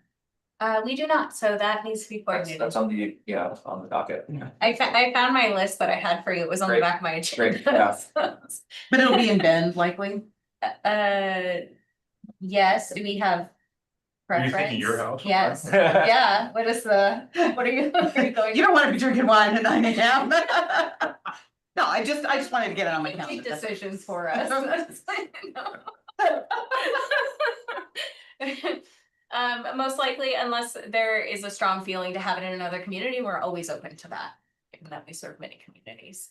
We do not, so that needs to be That's coordinated. on the, yeah, on the docket. I found my list that I had for you, it was on the Great. back of my agenda. Great, yeah. But it'll be in Bend likely. Yes, we have Are you preference. thinking your house? Yes, yeah, what are you going? You don't want to be drinking wine at 9 a.m. No, I just wanted to get it on my Make calendar. decisions for us. Most likely, unless there is a strong feeling to have it in another community, we're always open to that, given that we serve many communities.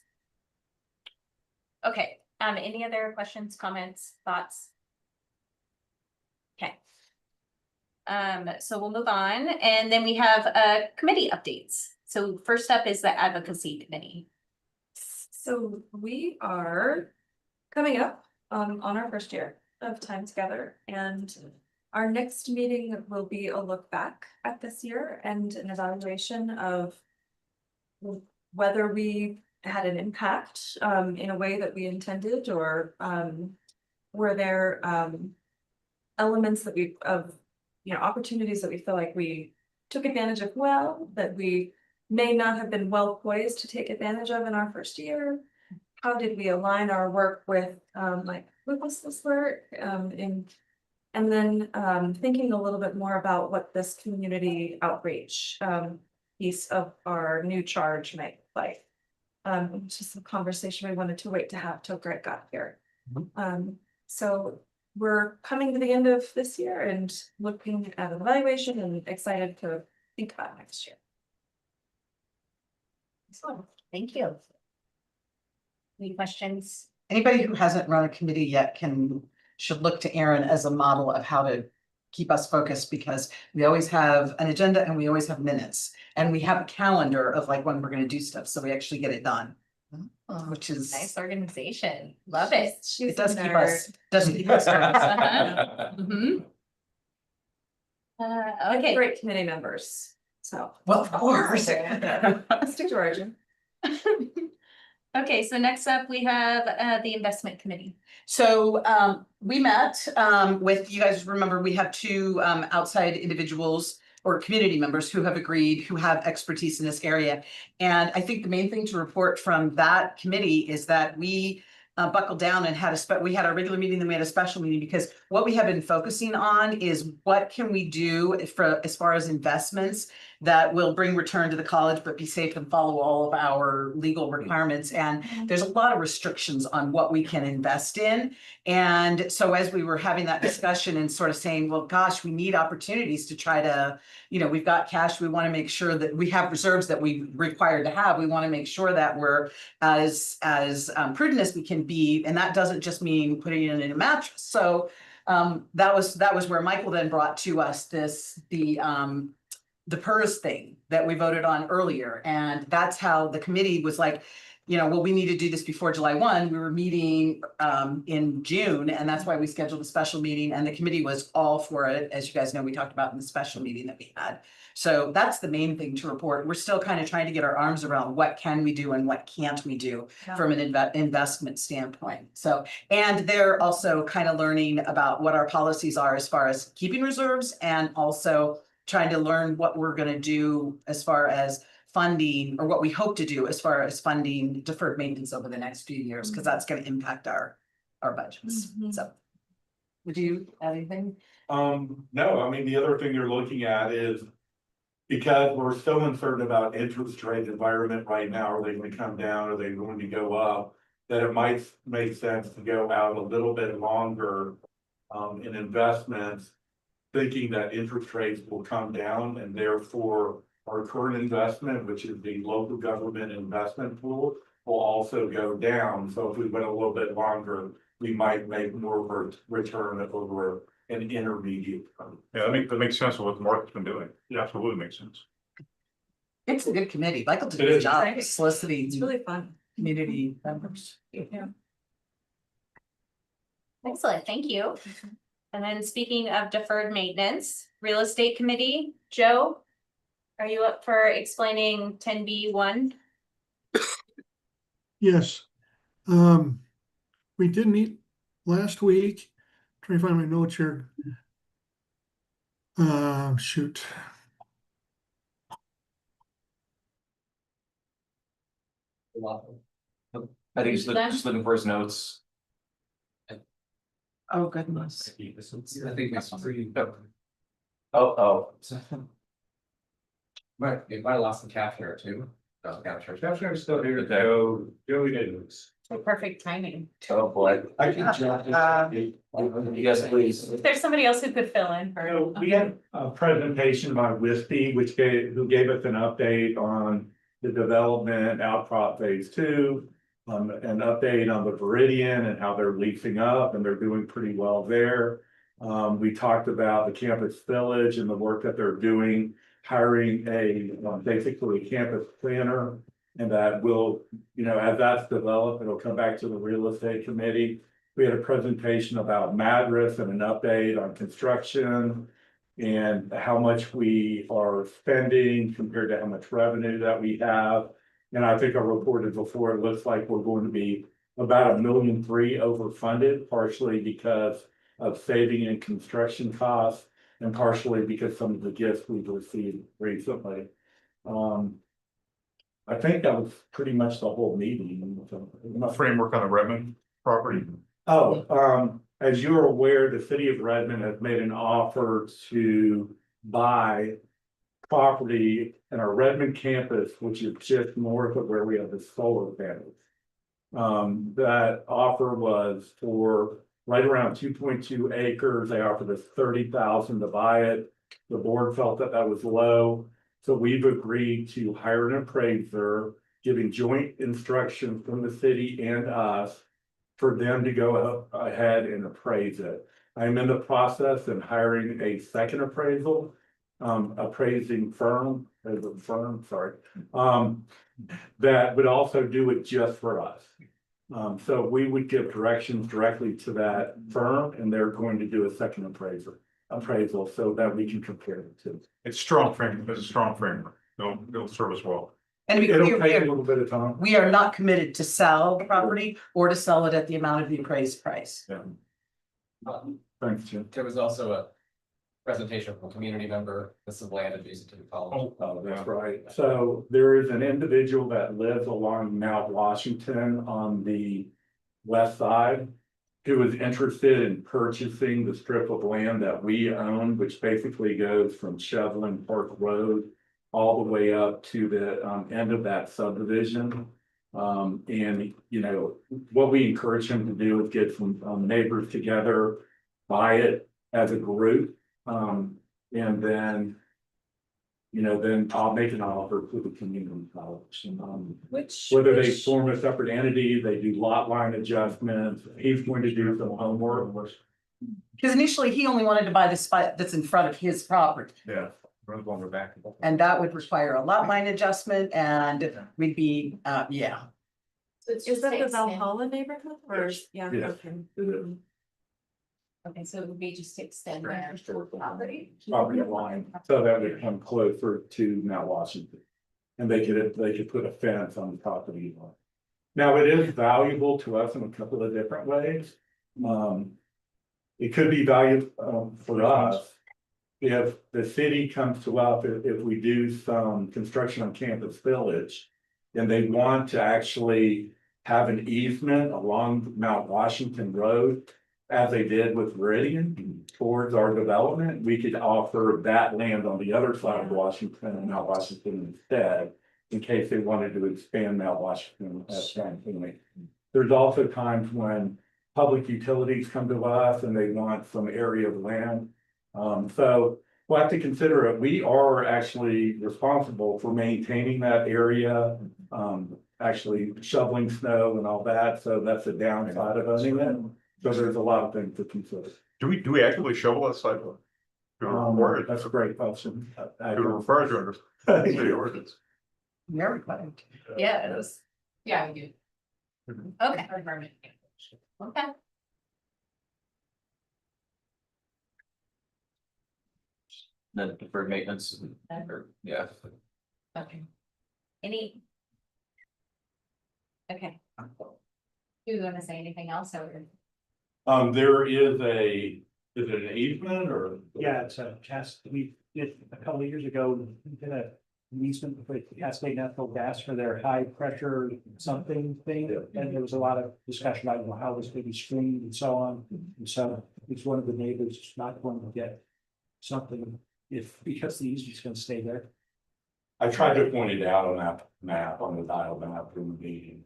Okay, any other questions, comments, thoughts? Okay. So we'll move on, and then we have committee updates. So first up is the advocacy committee. So we are coming up on our first year of time together, and our next meeting will be a look back at this year and an evaluation of whether we had an impact in a way that we intended, or were there elements that opportunities that we feel like we took advantage of well, that we may not have been well poised to take advantage of in our first year. How did we align our work with what was this work, and then thinking a little bit more about what this community outreach piece of our new charge might look like. It's just a conversation we wanted to wait to have till Greg got here. So we're coming to the end of this year and looking at an evaluation and excited to think about next year. Excellent, thank you. Any questions? Anybody who hasn't run a committee yet should look to Erin as a model of how to keep us focused, because we always have an agenda and we always have minutes, and we have a calendar of like when we're going to do stuff, so we actually get it done, which is Nice organization, love it. it does keep us Mhm. Okay. Great committee members, so. Well, of course. Stick to our agenda. Okay, so next up we have the investment committee. So we met with, you guys remember, we have two outside individuals or community members who have agreed, who have expertise in this area. And I think the main thing to report from that committee is that we buckled down and we had our regular meeting, then we had a special meeting, because what we have been focusing on is what can we do as far as investments that will bring return to the college, but be safe and follow all of our legal requirements. And there's a lot of restrictions on what we can invest in. And so as we were having that discussion and sort of saying, well, gosh, we need opportunities to try to, we've got cash, we want to make sure that we have reserves that we require to have. We want to make sure that we're as prudent as we can be. And that doesn't just mean putting it in a mattress. So that was where Michael then brought to us the PERS thing that we voted on earlier. And that's how the committee was like, well, we need to do this before July 1. We were meeting in June, and that's why we scheduled a special meeting, and the committee was all for it. As you guys know, we talked about in the special meeting that we had. So that's the main thing to report. We're still kind of trying to get our arms around what can we do and what can't we do from an investment standpoint. So, and they're also kind of learning about what our policies are as far as keeping reserves, and also trying to learn what we're gonna do as far as funding, or what we hope to do as far as funding deferred maintenance over the next few years, because that's gonna impact our budgets, Mhm. so. Would you add anything? No, I mean, the other thing you're looking at is. Because we're so uncertain about interest rate environment right now, are they gonna come down, are they going to go up? That it might make sense to go out a little bit longer, in investments. Thinking that interest rates will come down and therefore our current investment, which is the local government investment pool. Will also go down, so if we went a little bit longer, we might make more of a return over an intermediate term. Yeah, that makes sense of what the market's been doing. It absolutely makes sense. It's a good committee. Michael did a It good is. job soliciting It's really fun. community members. Yeah. Excellent, thank you. And then speaking of deferred maintenance, real estate committee, Joe? Are you up for explaining 10B1? Yes. We did meet last week. Trying to find my notes here. Shoot. I think just looking for his notes. Oh, goodness. I think that's pretty. Oh. Might, it might have lost the captioner too. Captioner's still here to go, Joey Davis. Perfect timing. Oh, boy. I can jump in. Yes, please. If there's somebody else who could fill in for. So we had a presentation by Wispy, who gave us an update on the development Outcrop Phase 2. An update on the Viridian and how they're leasing up and they're doing pretty well there. We talked about the campus village and the work that they're doing, hiring basically a campus planner. And that will, as that's developed, it'll come back to the real estate committee. We had a presentation about Madras and an update on construction. And how much we are spending compared to how much revenue that we have. And I think I reported before, it looks like we're going to be about $1.3 million overfunded, partially because of saving in construction costs. And partially because some of the gifts we've received recently. I think that was pretty much the whole meeting. Framework on the Redmond property. As you're aware, the city of Redmond has made an offer to buy property in our Redmond campus, which is just north of where we have the solar panels. That offer was for right around 2.2 acres. They offered us $30,000 to buy it. The board felt that that was low. So we've agreed to hire an appraiser, giving joint instructions from the city and us for them to go ahead and appraise it. I'm in the process of hiring a second appraising firm, that would also do it just for us. So we would give directions directly to that firm and they're going to do a second appraisal so that we can compare the two. It's strong framework, it's a strong framework. It'll serve us well. And to be It'll clear, take a little bit of time. we are not committed to sell the property or to sell it at the amount of the appraised price. Thanks, Jim. There was also a presentation from a community member. This is land adjacent to the college. Oh, that's right. So there is an individual that lives along Mount Washington on the west side. Who is interested in purchasing the strip of land that we own, which basically goes from Shoveling Park Road. All the way up to the end of that subdivision. And what we encourage him to do is get some neighbors together, buy it as a group. And then then I'll make an offer to the community college. Whether they form a separate entity, they do lot line adjustments, he's going to do some homework. Because initially he only wanted to buy the spot that's in front of his property. Yeah. Runs longer back. And that would require a lot line adjustment and we'd be, yeah. Is that the Valhalla neighborhood or? Yeah, Yes. okay. Okay, so it would be just to extend their property. Property line, so that would come closer to Mount Washington. And they could put a fence on the property line. Now, it is valuable to us in a couple of different ways. It could be valuable for us if the city comes to us, if we do some construction on Campus Village. And they want to actually have an easement along Mount Washington Road. As they did with Meridian towards our development, we could offer that land on the other side of Washington and Mount Washington instead. In case they wanted to expand Mount Washington at some point. There's also times when public utilities come to us and they want some area of land. So we'll have to consider it. We are actually responsible for maintaining that area. Actually shoveling snow and all that, so that's the downside of owning it. So there's a lot of things to consider. Do we actually shovel that sidewalk? That's a great question. Do it refer to under city ordinance? You're required. Yeah, it was, Yeah, we do. okay, Our environment. okay. Then deferred maintenance, yeah. Okay. Any? Okay. Do you want to say anything else or? There is is it an easement or? Yeah, it's a we did a couple of years ago, we did a easement with Cascade Natural Gas for their high pressure something thing. And there was a lot of discussion about how this could be screened and so on. And so it's one of the neighbors not going to get something because the easement's gonna stay there. I tried to point it out on that map, on the dial map in the meeting.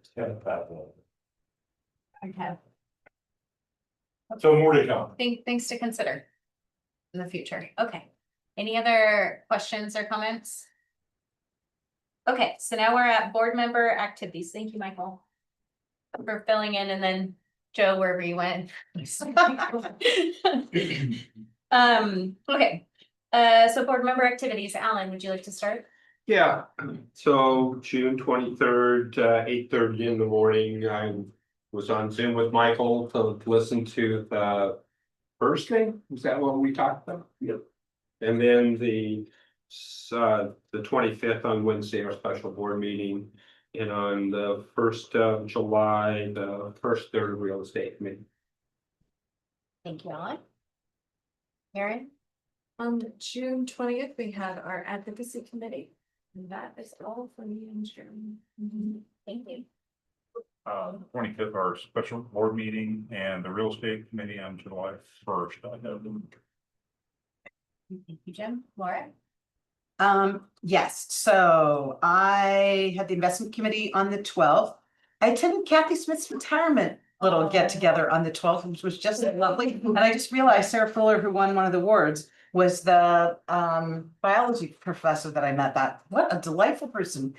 Okay. So more to come. Things to consider in the future. Okay. Any other questions or comments? Okay, so now we're at board member activities. Thank you, Michael, for filling in, and then Joe, wherever you went. Okay. So board member activities. Alan, would you like to start? Yeah, so June 23rd, 8:30 in the morning, I was on Zoom with Michael to listen to the first thing. Was that what we talked about? Yep. And then the 25th on Wednesday, our special board meeting. And on the 1st of July, the first third real estate committee. Thank you, Alan. Erin? On June 20th, we had our advocacy committee. And that is all for me and Jeremy. Thank you. 25th, our special board meeting and the real estate committee on July 1st. I know them. Thank you, Jim. Laura? Yes, so I had the investment committee on the 12th. I attended Kathy Smith's retirement little get together on the 12th, which was just lovely. And I just realized Sarah Fuller, who won one of the awards, was the biology professor that I met. What a delightful person.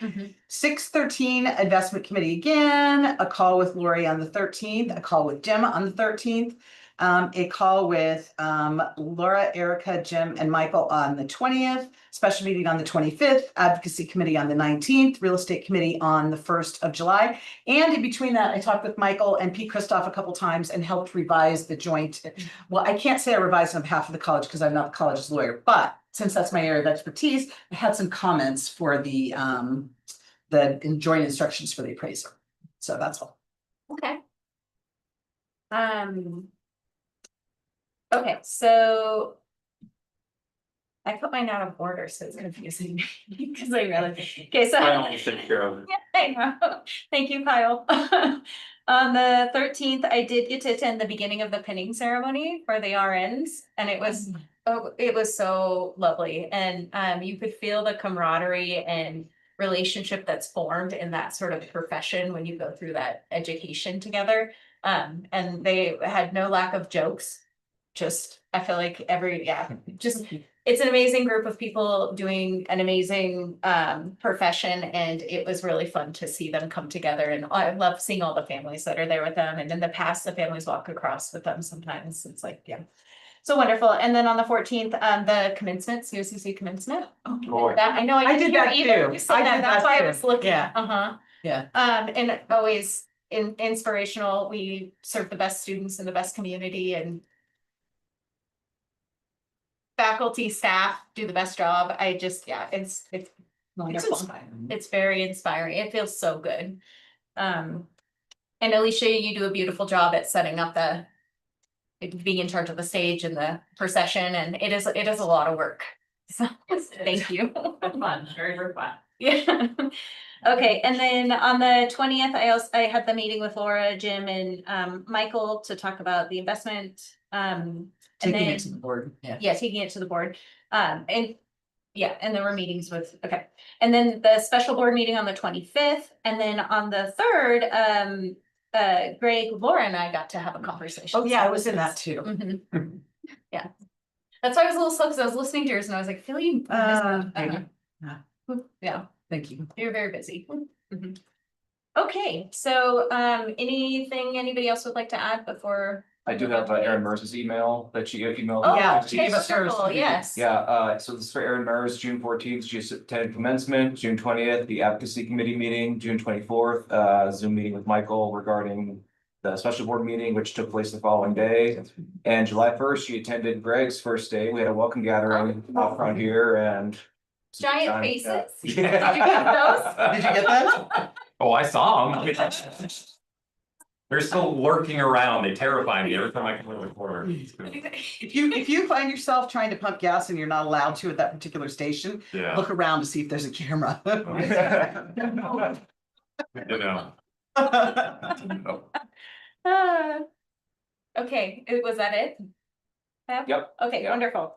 6:13 investment committee again, a call with Lori on the 13th, a call with Jim on the 13th. A call with Laura, Erica, Jim, and Michael on the 20th, special meeting on the 25th, advocacy committee on the 19th, real estate committee on the 1st of July. And in between that, I talked with Michael and Pete Christoph a couple times and helped revise the joint. Well, I can't say I revised on behalf of the college because I'm not the college's lawyer, but since that's my area of expertise, I had some comments for the joint instructions for the appraiser. So that's all. Okay. Okay, so I put mine out of order, so it's confusing because I realized. Okay, so I only take care of it. yeah, I know. Thank you, Kyle. On the 13th, I did get to attend the beginning of the pinning ceremony for the RNs, and it was so lovely, and you could feel the camaraderie and relationship that's formed in that sort of profession when you go through that education together. And they had no lack of jokes. Just, I feel like it's an amazing group of people doing an amazing profession, and it was really fun to see them come together. And I love seeing all the families that are there with them. And in the past, the families walk across with them sometimes. It's like, yeah, so wonderful. And then on the 14th, the commencement, COCC commencement. Oh, That I know I did that either. too. You said I that. did That's that why too. I was looking. Yeah. Yeah. And always inspirational. We serve the best students in the best community, and faculty, staff do the best job. It's wonderful. It's very inspiring. It feels so good. And Alicia, you do a beautiful job at setting up being in charge of the stage and the procession, and it is a lot of work. So thank you. Fun, very fun. Yeah. Okay, and then on the 20th, I had the meeting with Laura, Jim, and Michael to talk about the investment. And Taking then it to the board, yeah. yeah, taking it to the board. And yeah, and there were meetings with, okay. And then the special board meeting on the 25th, and then on the 3rd, Greg, Laura and I got to have a conversation. Oh, yeah, I was in that too. Mhm. Yeah. That's why I was a little slow, because I was listening to yours and I was like, feeling. Yeah, Thank you. you're very busy. Mhm. Okay, so anything anybody else would like to add before? I do have Erin Mers's email that she emailed. Oh, Yeah, okay, give us hers. wonderful, yes. Yeah, so this is for Erin Mers, June 14th, she attended commencement, June 20th, the advocacy committee meeting, June 24th, Zoom meeting with Michael regarding the special board meeting, which took place the following day. And July 1st, she attended Greg's first day. We had a welcome gathering out front here and. Giant faces? Yeah. Did you get those? Did you get that? Oh, I saw them. They're still lurking around. They terrify me every time I come into the corner. If you find yourself trying to pump gas and you're not allowed to at that particular station, Yeah. look around to see if there's a camera. You know. Okay, was that it? Yep. Okay, Yep. wonderful.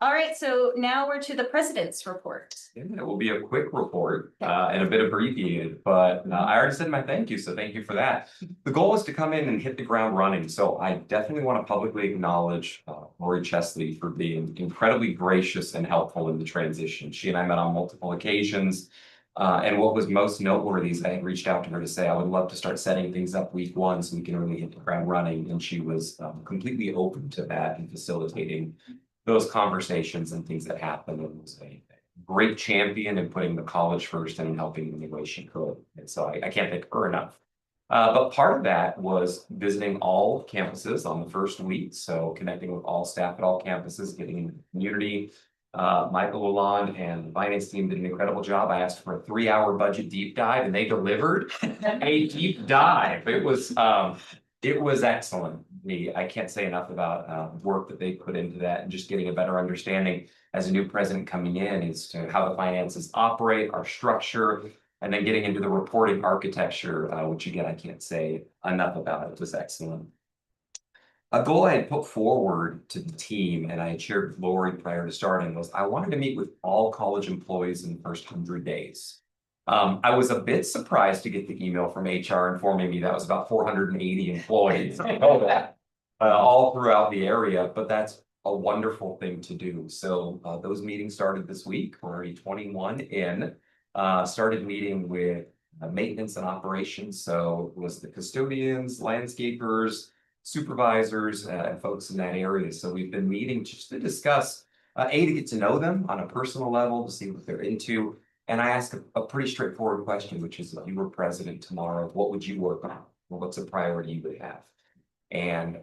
All right, so now we're to the president's report. And it will be a quick report and a bit abbreviated, but I already said my thank you, so thank you for that. The goal is to come in and hit the ground running, so I definitely want to publicly acknowledge Lori Chesley for being incredibly gracious and helpful in the transition. She and I met on multiple occasions, and what was most noteworthy is I had reached out to her to say I would love to start setting things up week 1 so we can really hit the ground running, and she was completely open to that and facilitating those conversations and things that happen, and was a great champion in putting the college first and helping in any way she could. And so I can't thank her enough. But part of that was visiting all campuses on the first week. So connecting with all staff at all campuses, getting in the community. Michael Lalonde and the finance team did an incredible job. I asked for a 3-hour budget deep dive and they delivered a deep dive. It was excellent. I can't say enough about work that they put into that and just getting a better understanding as a new president coming in as to how the finances operate, our structure, and then getting into the reporting architecture, which again, I can't say enough about. It was excellent. A goal I had put forward to the team, and I had shared with Lori prior to starting, was I wanted to meet with all college employees in the first 100 days. I was a bit surprised to get the email from HR informing me that was about 480 employees. I know that all throughout the area, but that's a wonderful thing to do. So those meetings started this week. We're already 21 in. Started meeting with maintenance and operations. So it was the custodians, landscapers, supervisors, and folks in that area. So we've been meeting just to discuss, to get to know them on a personal level, to see what they're into. And I asked a pretty straightforward question, which is if you were president tomorrow, what would you work on? Well, what's a priority you would have? And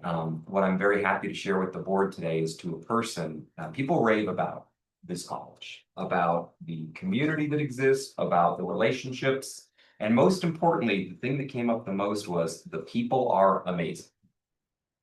what I'm very happy to share with the board today is to a person, people rave about this college, about the community that exists, about the relationships. And most importantly, the thing that came up the most was the people are amazing.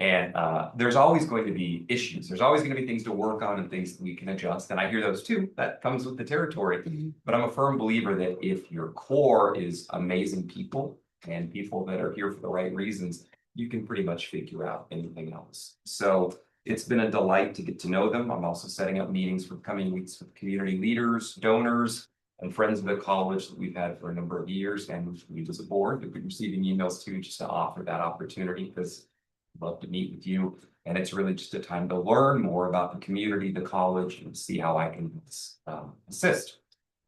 And there's always going to be issues. There's always going to be things to work on and things that we can adjust. And I hear those too. That comes with the territory. But I'm a firm believer that if your core is amazing people and people that are here for the right reasons, you can pretty much figure out anything else. So it's been a delight to get to know them. I'm also setting up meetings for coming weeks with community leaders, donors, and friends of the college that we've had for a number of years. And we as a board have been receiving emails too, just to offer that opportunity because love to meet with you. And it's really just a time to learn more about the community, the college, and see how I can assist.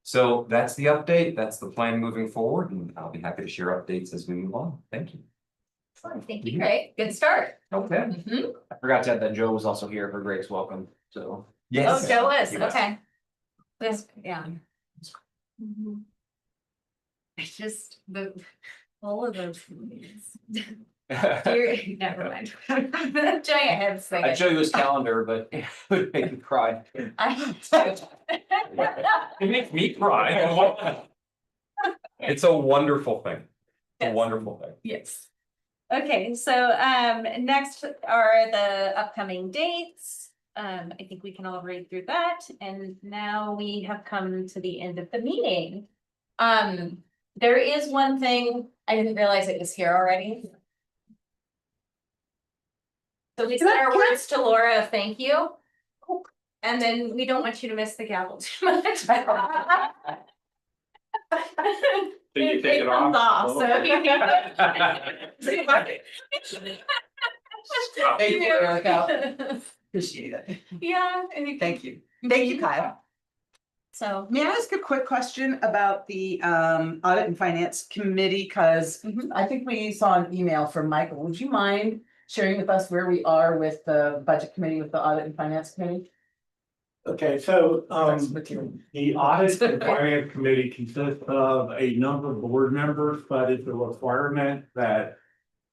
So that's the update. That's the plan moving forward. And I'll be happy to share updates as we move on. Thank you. Excellent, thank you, Greg. Good start. Okay. Mhm. I forgot to add that Joe was also here for Greg's welcome, so. Oh, Joe was, He was. okay. This, yeah. Mhm. It's just all of those movies. Never mind. Giant heads thing. I'd show you his calendar, but it would make you cry. It makes me cry. It's a wonderful thing. It's a wonderful thing. Yes. Okay, so next are the upcoming dates. I think we can all read through that, and now we have come to the end of the meeting. There is one thing, I didn't realize it was here already. So we said our words to Laura of thank you. And then we don't want you to miss the gavel too much. Did you take it comes off? So if you Thank you, Erica. Appreciate it. Yeah. Thank you. Thank you, Kyle. So, May I ask a quick question about the Audit and Finance Committee? Because I think we saw an email from Michael. Would you mind sharing with us where we are with the Budget Committee, with the Audit and Finance Committee? Okay, so With you. the Audit and Finance Committee consists of a number of board members, but it's a requirement that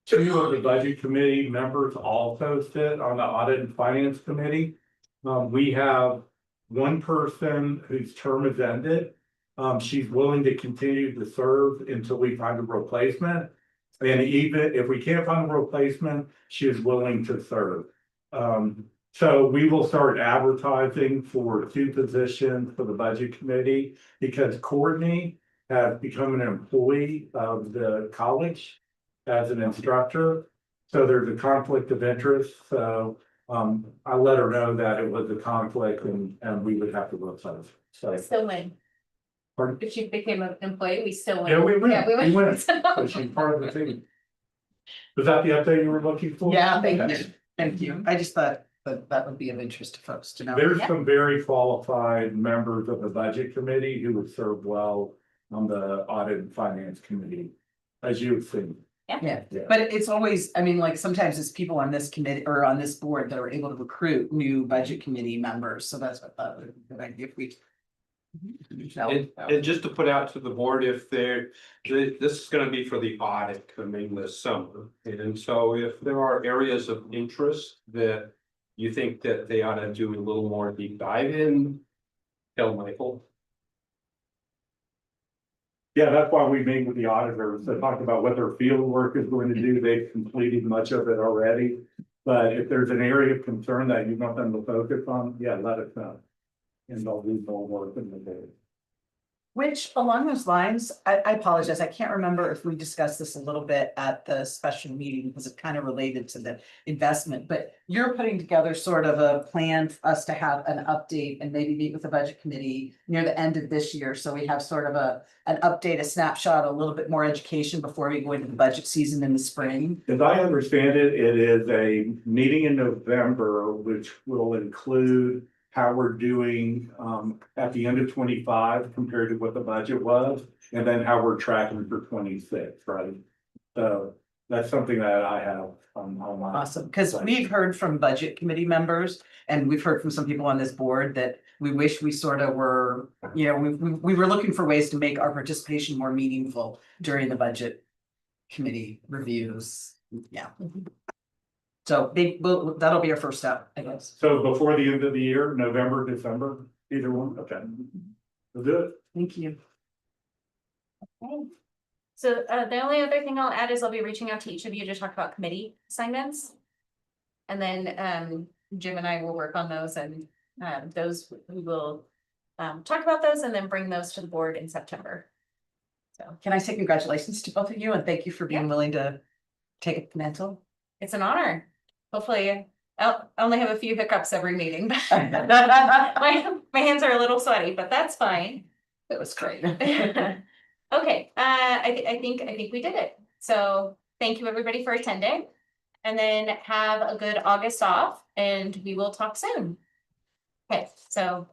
two of the Budget Committee members also sit on the Audit and Finance Committee. We have one person whose term is ended. She's willing to continue to serve until we find a replacement. And even if we can't find a replacement, she is willing to serve. So we will start advertising for 2 positions for the Budget Committee because Courtney has become an employee of the college as an instructor. So there's a conflict of interest. So I let her know that it was a conflict and we would have to replace. So. still win. Pardon? If she became an employee, we still win. Yeah, we win. Yeah, we We win. win. So she's part of the team. Was that the update you were looking for? Yeah, thank Okay. you. Thank you. I just thought that would be of interest to folks to know. There's some very qualified members of the Budget Committee who would serve well on the Audit and Finance Committee, as you've seen. Yeah, but it's always, I mean, like sometimes it's people on this committee or on this board that are able to recruit new Budget Committee members. So that's what I thought would be a good idea if we. And just to put out to the board, if they're, this is gonna be for the audit coming this summer. And so if there are areas of interest that you think that they ought to do a little more deep dive in, tell Michael. Yeah, that's why we meet with the auditors to talk about what their field work is going to do. They've completed much of it already. But if there's an area of concern that you want them to focus on, yeah, let us know. And they'll do more work in the day. Which along those lines, I apologize, I can't remember if we discussed this a little bit at the special meeting because it's kind of related to the investment, but you're putting together sort of a plan for us to have an update and maybe meet with the Budget Committee near the end of this year. So we have sort of an update, a snapshot, a little bit more education before we go into the budget season in the spring. As I understand it, it is a meeting in November, which will include how we're doing at the end of 25 compared to what the budget was, and then how we're tracking for 26, right? So that's something that I have on my. Awesome, because we've heard from Budget Committee members and we've heard from some people on this board that we wish we sort of were, you know, we were looking for ways to make our participation more meaningful during the Budget Committee reviews. Yeah. So that'll be our first step, I guess. So before the end of the year, November, December, either one, okay. We'll do it. Thank you. Okay. So the only other thing I'll add is I'll be reaching out to each of you to talk about committee assignments. And then Jim and I will work on those and those we will talk about those and then bring those to the board in September. So Can I say congratulations to both of you and thank you for being willing to take a mental? it's an honor. Hopefully, I only have a few hiccups every meeting. My hands are a little sweaty, but that's fine. That was great. Okay, I think we did it. So thank you everybody for attending. And then have a good August off and we will talk soon. Okay, so